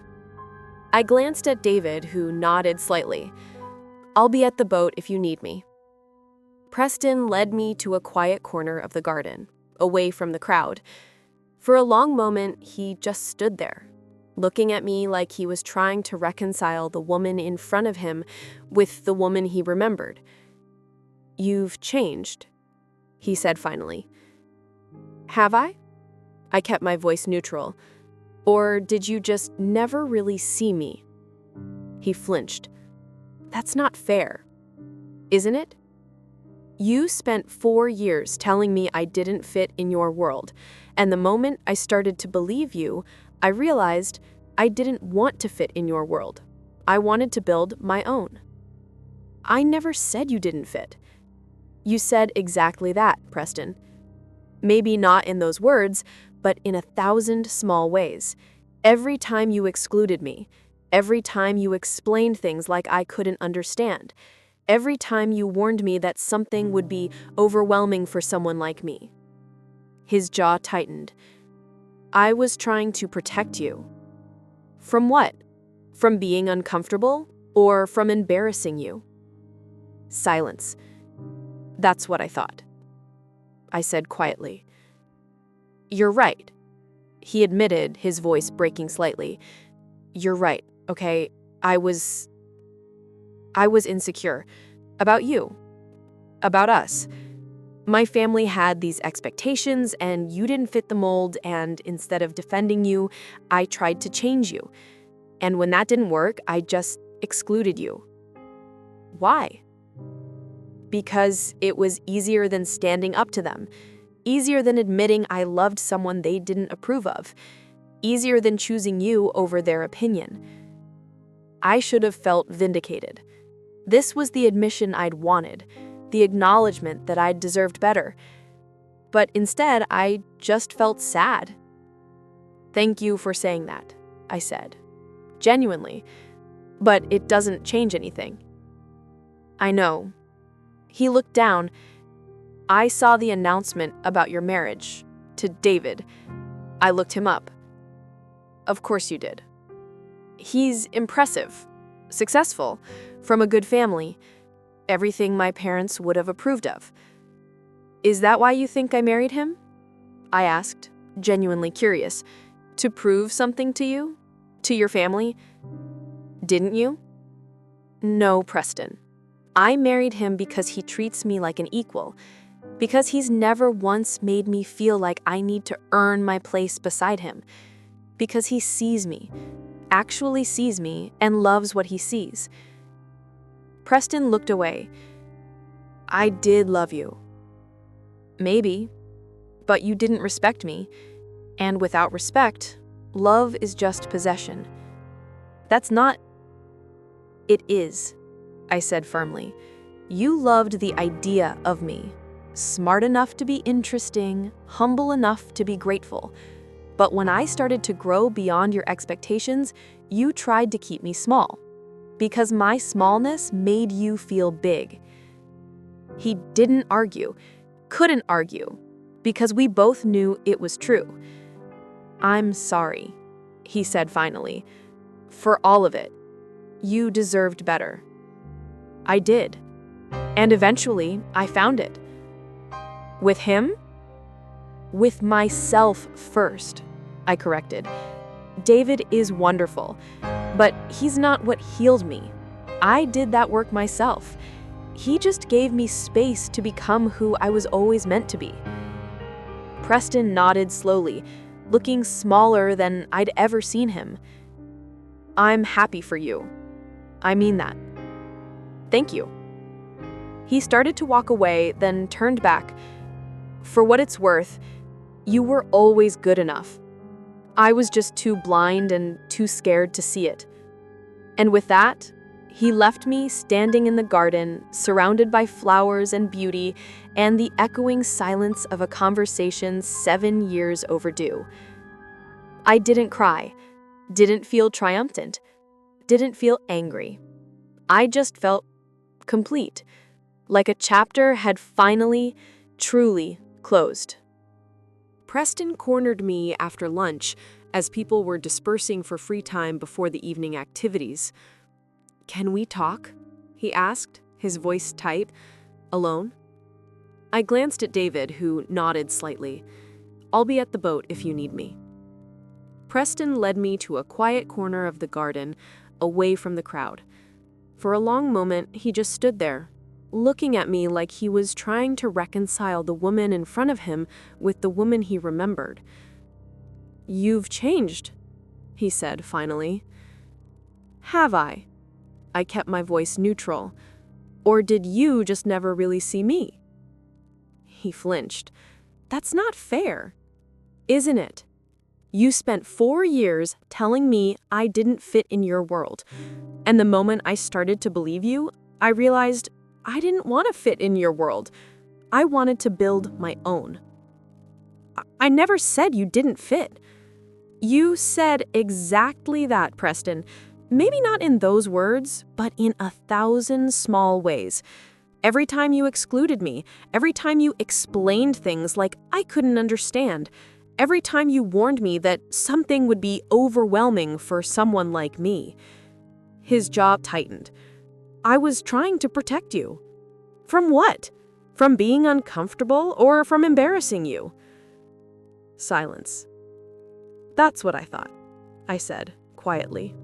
[SPEAKER 2] I glanced at David, who nodded slightly. "I'll be at the boat if you need me." Preston led me to a quiet corner of the garden, away from the crowd. For a long moment, he just stood there, looking at me like he was trying to reconcile the woman in front of him with the woman he remembered. "You've changed," he said finally. "Have I?" I kept my voice neutral. "Or did you just never really see me?" He flinched. "That's not fair, isn't it? You spent 4 years telling me I didn't fit in your world, and the moment I started to believe you, I realized I didn't want to fit in your world. I wanted to build my own." "I never said you didn't fit." "You said exactly that, Preston. Maybe not in those words, but in 1,000 small ways. Every time you excluded me, every time you explained things like I couldn't understand, every time you warned me that something would be overwhelming for someone like me." His jaw tightened. "I was trying to protect you." "From what? From being uncomfortable or from embarrassing you?" Silence. "That's what I thought," I said quietly. "You're right," he admitted, his voice breaking slightly. "You're right, okay? I was..." I was insecure. About you. About us. My family had these expectations, and you didn't fit the mold, and instead of defending you, I tried to change you. And when that didn't work, I just excluded you. Why? Because it was easier than standing up to them. Easier than admitting I loved someone they didn't approve of. Easier than choosing you over their opinion. I should have felt vindicated. This was the admission I'd wanted, the acknowledgement that I'd deserved better. But instead, I just felt sad. Thank you for saying that, I said. Genuinely. But it doesn't change anything. I know. He looked down. I saw the announcement about your marriage to David. I looked him up. Of course you did. He's impressive, successful, from a good family, everything my parents would have approved of. Is that why you think I married him? I asked, genuinely curious. To prove something to you? To your family? Didn't you? No, Preston. I married him because he treats me like an equal, because he's never once made me feel like I need to earn my place beside him, because he sees me, actually sees me, and loves what he sees. Preston looked away. I did love you. Maybe, but you didn't respect me, and without respect, love is just possession. That's not... It is, I said firmly. You loved the idea of me, smart enough to be interesting, humble enough to be grateful. But when I started to grow beyond your expectations, you tried to keep me small, because my smallness made you feel big. He didn't argue, couldn't argue, because we both knew it was true. I'm sorry, he said finally, for all of it. You deserved better. I did. And eventually, I found it. With him? With myself first, I corrected. David is wonderful, but he's not what healed me. I did that work myself. He just gave me space to become who I was always meant to be. Preston nodded slowly, looking smaller than I'd ever seen him. I'm happy for you. I mean that. Thank you. He started to walk away, then turned back. For what it's worth, you were always good enough. I was just too blind and too scared to see it. And with that, he left me standing in the garden, surrounded by flowers and beauty, and the echoing silence of a conversation 7 years overdue. I didn't cry, didn't feel triumphant, didn't feel angry. I just felt complete, like a chapter had finally, truly closed. Preston cornered me after lunch as people were dispersing for free time before the evening activities. Can we talk? He asked, his voice tight. Alone? I glanced at David, who nodded slightly. I'll be at the boat if you need me. Preston led me to a quiet corner of the garden, away from the crowd. For a long moment, he just stood there, looking at me like he was trying to reconcile the woman in front of him with the woman he remembered. You've changed, he said finally. Have I? I kept my voice neutral. Or did you just never really see me? He flinched. That's not fair. Isn't it? You spent 4 years telling me I didn't fit in your world. And the moment I started to believe you, I realized I didn't want to fit in your world. I wanted to build my own. I never said you didn't fit. You said exactly that, Preston. Maybe not in those words, but in 1,000 small ways. Every time you excluded me, every time you explained things like I couldn't understand, every time you warned me that something would be overwhelming for someone like me. His jaw tightened. I was trying to protect you. From what? From being uncomfortable or from embarrassing you? Silence. That's what I thought, I said quietly.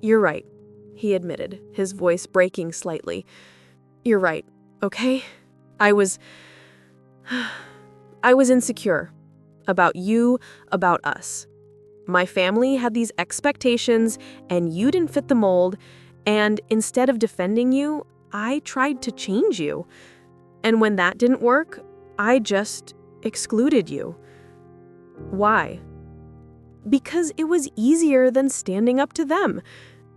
[SPEAKER 2] You're right, he admitted, his voice breaking slightly. "You're right, okay? I was insecure. About you, about us. My family had these expectations, and you didn't fit the mold, and instead of defending you, I tried to change you. And when that didn't work, I just excluded you. Why? Because it was easier than standing up to them.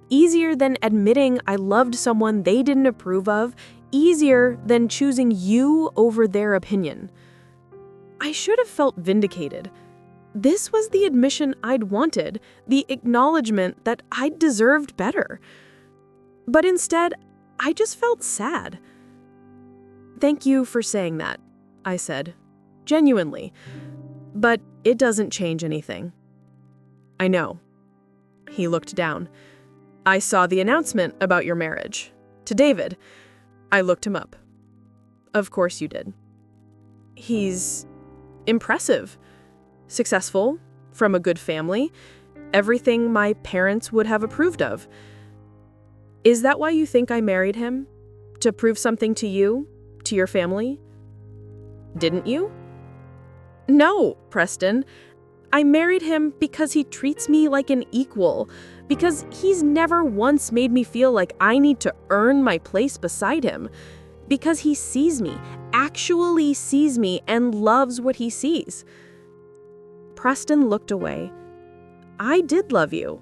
[SPEAKER 2] Easier than admitting I loved someone they didn't approve of. Easier than choosing you over their opinion. I should have felt vindicated. This was the admission I'd wanted, the acknowledgement that I'd deserved better. But instead, I just felt sad. "Thank you for saying that," I said, genuinely. "But it doesn't change anything." "I know." He looked down. "I saw the announcement about your marriage. To David." I looked him up. "Of course you did." "He's impressive. Successful, from a good family, everything my parents would have approved of. Is that why you think I married him? To prove something to you, to your family?" "Didn't you?" "No, Preston. I married him because he treats me like an equal, because he's never once made me feel like I need to earn my place beside him, because he sees me, actually sees me, and loves what he sees." Preston looked away. "I did love you.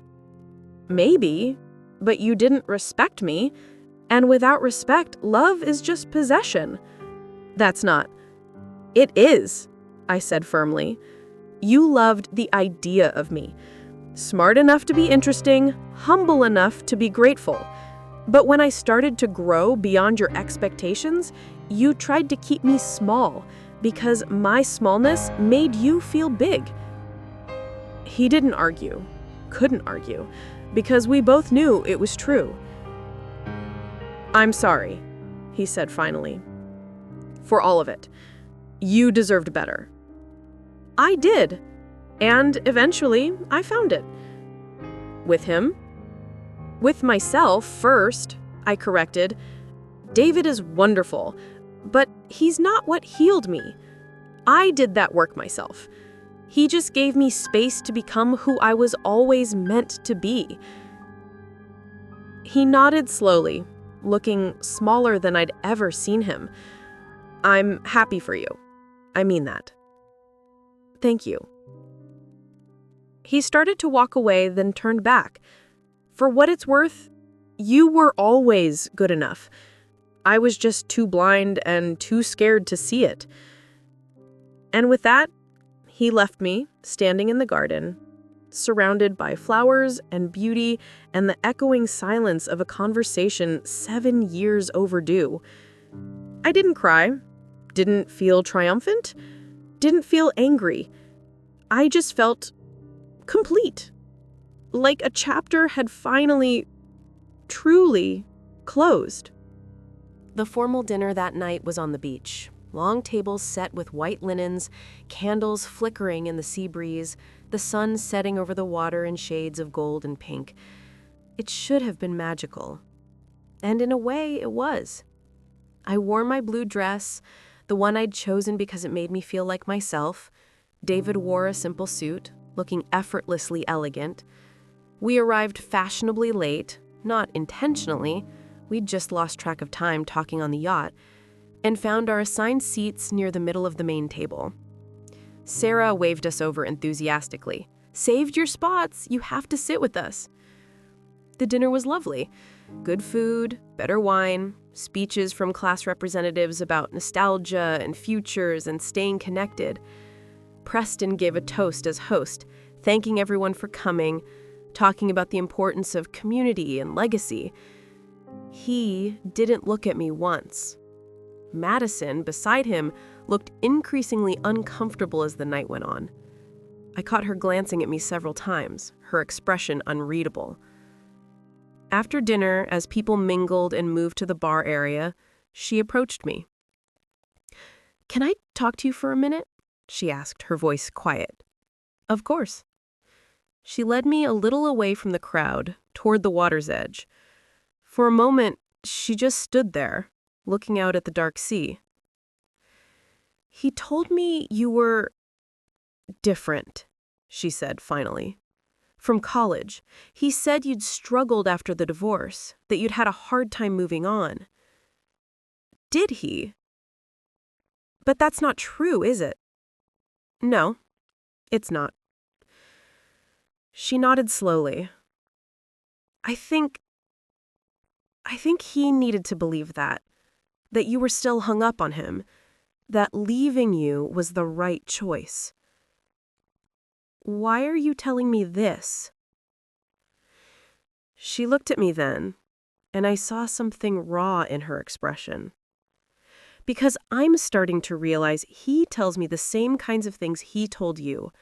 [SPEAKER 2] Maybe, but you didn't respect me, and without respect, love is just possession." "That's not." "It is," I said firmly. "You loved the idea of me. Smart enough to be interesting, humble enough to be grateful. But when I started to grow beyond your expectations, you tried to keep me small, because my smallness made you feel big." He didn't argue, couldn't argue, because we both knew it was true. "I'm sorry," he said finally. "For all of it. You deserved better." I did. And eventually, I found it. "With him?" "With myself first," I corrected. "David is wonderful, but he's not what healed me. I did that work myself. He just gave me space to become who I was always meant to be." He nodded slowly, looking smaller than I'd ever seen him. "I'm happy for you. I mean that." "Thank you." He started to walk away, then turned back. "For what it's worth, you were always good enough. I was just too blind and too scared to see it." And with that, he left me, standing in the garden, surrounded by flowers and beauty and the echoing silence of a conversation 7 years overdue. I didn't cry, didn't feel triumphant, didn't feel angry. I just felt complete. Like a chapter had finally, truly closed. The formal dinner that night was on the beach. Long tables set with white linens, candles flickering in the sea breeze, the sun setting over the water in shades of gold and pink. It should have been magical. And in a way, it was. I wore my blue dress, the one I'd chosen because it made me feel like myself. David wore a simple suit, looking effortlessly elegant. We arrived fashionably late, not intentionally. We'd just lost track of time talking on the yacht, and found our assigned seats near the middle of the main table. Sarah waved us over enthusiastically. "Saved your spots. You have to sit with us." The dinner was lovely. Good food, better wine, speeches from class representatives about nostalgia and futures and staying connected. Preston gave a toast as host, thanking everyone for coming, talking about the importance of community and legacy. He didn't look at me once. Madison, beside him, looked increasingly uncomfortable as the night went on. I caught her glancing at me several times, her expression unreadable. After dinner, as people mingled and moved to the bar area, she approached me. "Can I talk to you for a minute?" she asked, her voice quiet. "Of course." She led me a little away from the crowd, toward the water's edge.
[SPEAKER 3] For a moment, she just stood there, looking out at the dark sea. "He told me you were different," she said finally. "From college. He said you'd struggled after the divorce, that you'd had a hard time moving on." "Did he?" "But that's not true, is it?" "No, it's not." She nodded slowly. I think he needed to believe that you were still hung up on him, that leaving you was the right choice. "Why are you telling me this?" She looked at me then, and I saw something raw in her expression. "Because I'm starting to realize he tells me the same kinds of things he told you,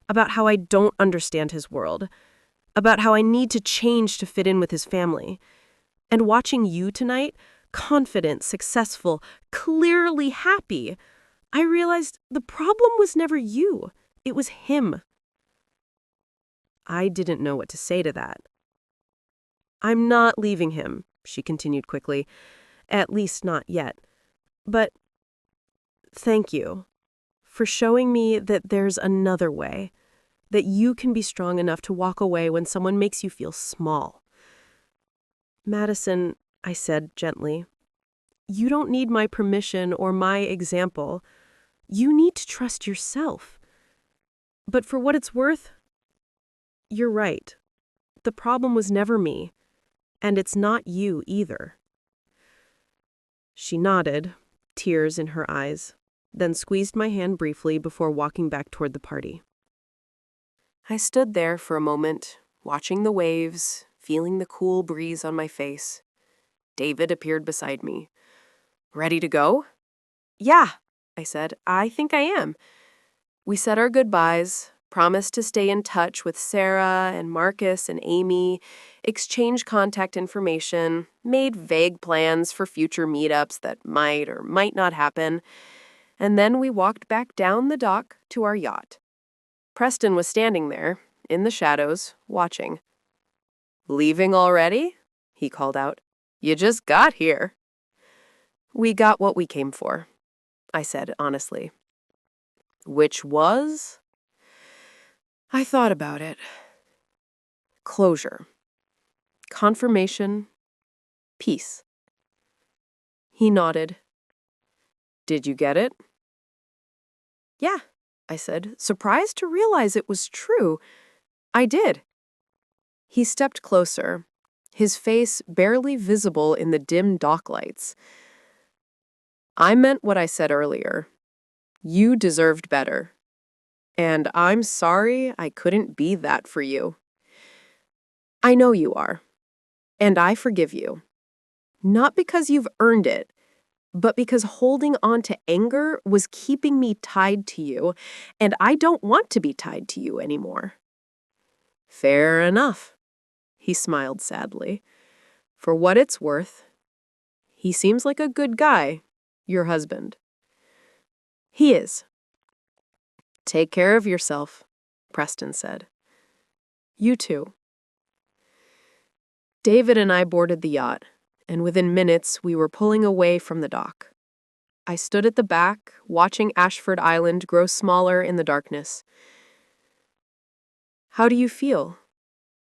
[SPEAKER 3] about how I don't understand his world, about how I need to change to fit in with his family. And watching you tonight, confident, successful, clearly happy, I realized the problem was never you. It was him." I didn't know what to say to that. "I'm not leaving him," she continued quickly. "At least not yet. But thank you for showing me that there's another way, that you can be strong enough to walk away when someone makes you feel small." "Madison," I said gently, "you don't need my permission or my example. You need to trust yourself. But for what it's worth, you're right. The problem was never me, and it's not you either." She nodded, tears in her eyes, then squeezed my hand briefly before walking back toward the party. I stood there for a moment, watching the waves, feeling the cool breeze on my face. David appeared beside me. "Ready to go?" "Yeah," I said. "I think I am." We said our goodbyes, promised to stay in touch with Sarah and Marcus and Amy, exchanged contact information, made vague plans for future meetups that might or might not happen, and then we walked back down the dock to our yacht. Preston was standing there, in the shadows, watching. "Leaving already?" he called out. "You just got here." "We got what we came for," I said honestly. "Which was?" I thought about it. Closure. Confirmation. Peace. He nodded. "Did you get it?" "Yeah," I said, surprised to realize it was true. "I did." He stepped closer, his face barely visible in the dim dock lights. "I meant what I said earlier. You deserved better. And I'm sorry I couldn't be that for you. I know you are. And I forgive you. Not because you've earned it, but because holding on to anger was keeping me tied to you, and I don't want to be tied to you anymore." "Fair enough," he smiled sadly. "For what it's worth, he seems like a good guy, your husband." "He is." "Take care of yourself," Preston said. "You too." David and I boarded the yacht, and within minutes we were pulling away from the dock. I stood at the back, watching Ashford Island grow smaller in the darkness. "How do you feel?"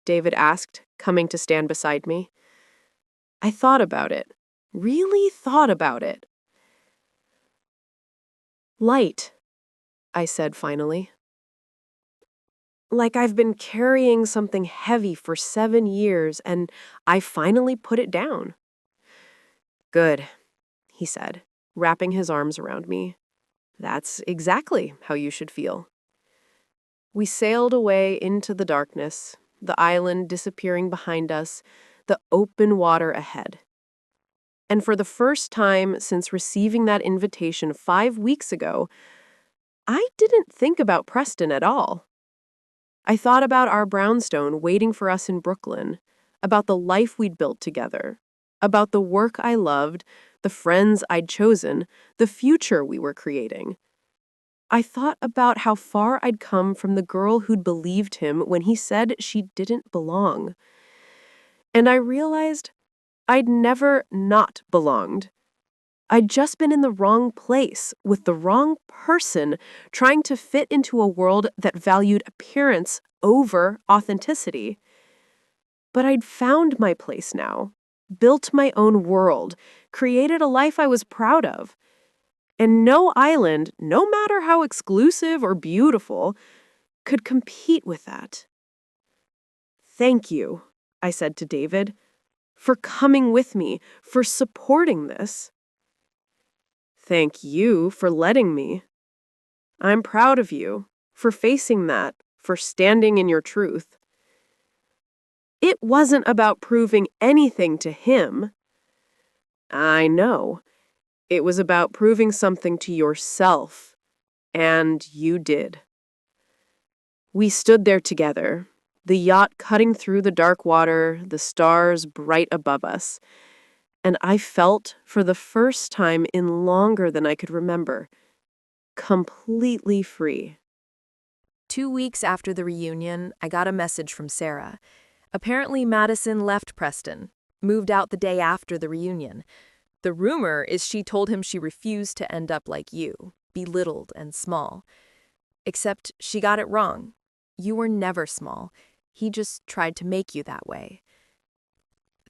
[SPEAKER 3] David asked, coming to stand beside me. I thought about it, really thought about it. "Light," I said finally. "Like I've been carrying something heavy for 7 years, and I finally put it down." "Good," he said, wrapping his arms around me. "That's exactly how you should feel." We sailed away into the darkness, the island disappearing behind us, the open water ahead. And for the first time since receiving that invitation 5 weeks ago, I didn't think about Preston at all. I thought about our brownstone waiting for us in Brooklyn, about the life we'd built together, about the work I loved, the friends I'd chosen, the future we were creating. I thought about how far I'd come from the girl who'd believed him when he said she didn't belong. And I realized
[SPEAKER 1] I'd never not belonged. I'd just been in the wrong place with the wrong person trying to fit into a world that valued appearance over authenticity. But I'd found my place now, built my own world, created a life I was proud of. And no island, no matter how exclusive or beautiful, could compete with that. Thank you, I said to David, for coming with me, for supporting this. Thank you for letting me. I'm proud of you for facing that, for standing in your truth. It wasn't about proving anything to him. I know. It was about proving something to yourself. And you did. We stood there together, the yacht cutting through the dark water, the stars bright above us. And I felt, for the first time in longer than I could remember, completely free.
[SPEAKER 2] 2 weeks after the reunion, I got a message from Sarah. Apparently, Madison left Preston, moved out the day after the reunion. The rumor is she told him she refused to end up like you, belittled and small. Except she got it wrong. You were never small. He just tried to make you that way.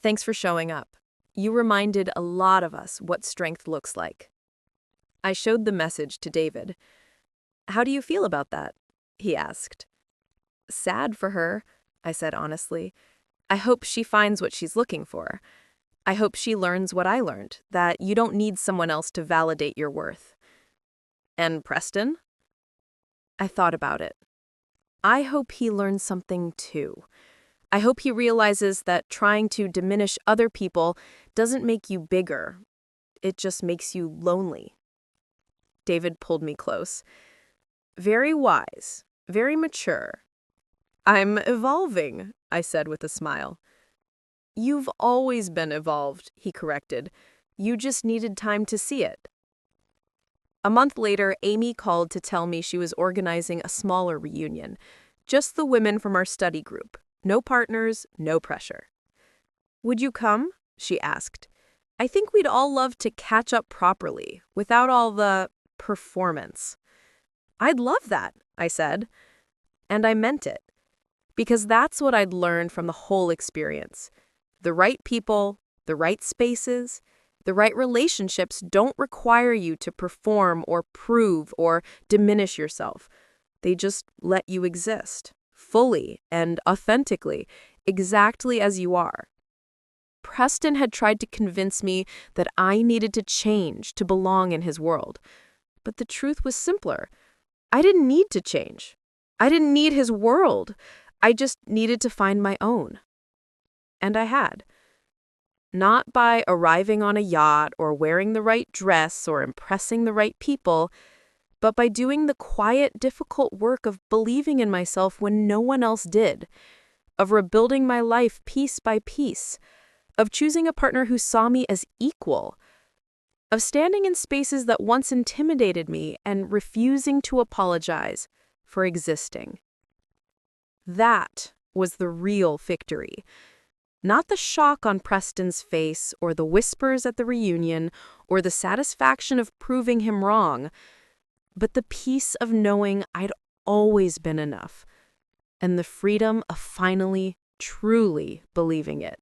[SPEAKER 2] Thanks for showing up. You reminded a lot of us what strength looks like. I showed the message to David. How do you feel about that? He asked. Sad for her, I said honestly. I hope she finds what she's looking for. I hope she learns what I learned, that you don't need someone else to validate your worth. And Preston? I thought about it. I hope he learns something too. I hope he realizes that trying to diminish other people doesn't make you bigger. It just makes you lonely. David pulled me close. Very wise, very mature. I'm evolving, I said with a smile. You've always been evolved, he corrected. You just needed time to see it. A month later, Amy called to tell me she was organizing a smaller reunion. Just the women from our study group. No partners, no pressure. Would you come? She asked. I think we'd all love to catch up properly, without all the performance. I'd love that, I said. And I meant it. Because that's what I'd learned from the whole experience. The right people, the right spaces, the right relationships don't require you to perform or prove or diminish yourself. They just let you exist, fully and authentically, exactly as you are. Preston had tried to convince me that I needed to change to belong in his world. But the truth was simpler. I didn't need to change. I didn't need his world. I just needed to find my own. And I had. Not by arriving on a yacht or wearing the right dress or impressing the right people, but by doing the quiet, difficult work of believing in myself when no one else did, of rebuilding my life piece by piece, of choosing a partner who saw me as equal, of standing in spaces that once intimidated me and refusing to apologize for existing. That was the real victory. Not the shock on Preston's face or the whispers at the reunion or the satisfaction of proving him wrong, but the peace of knowing I'd always been enough and the freedom of finally, truly believing it.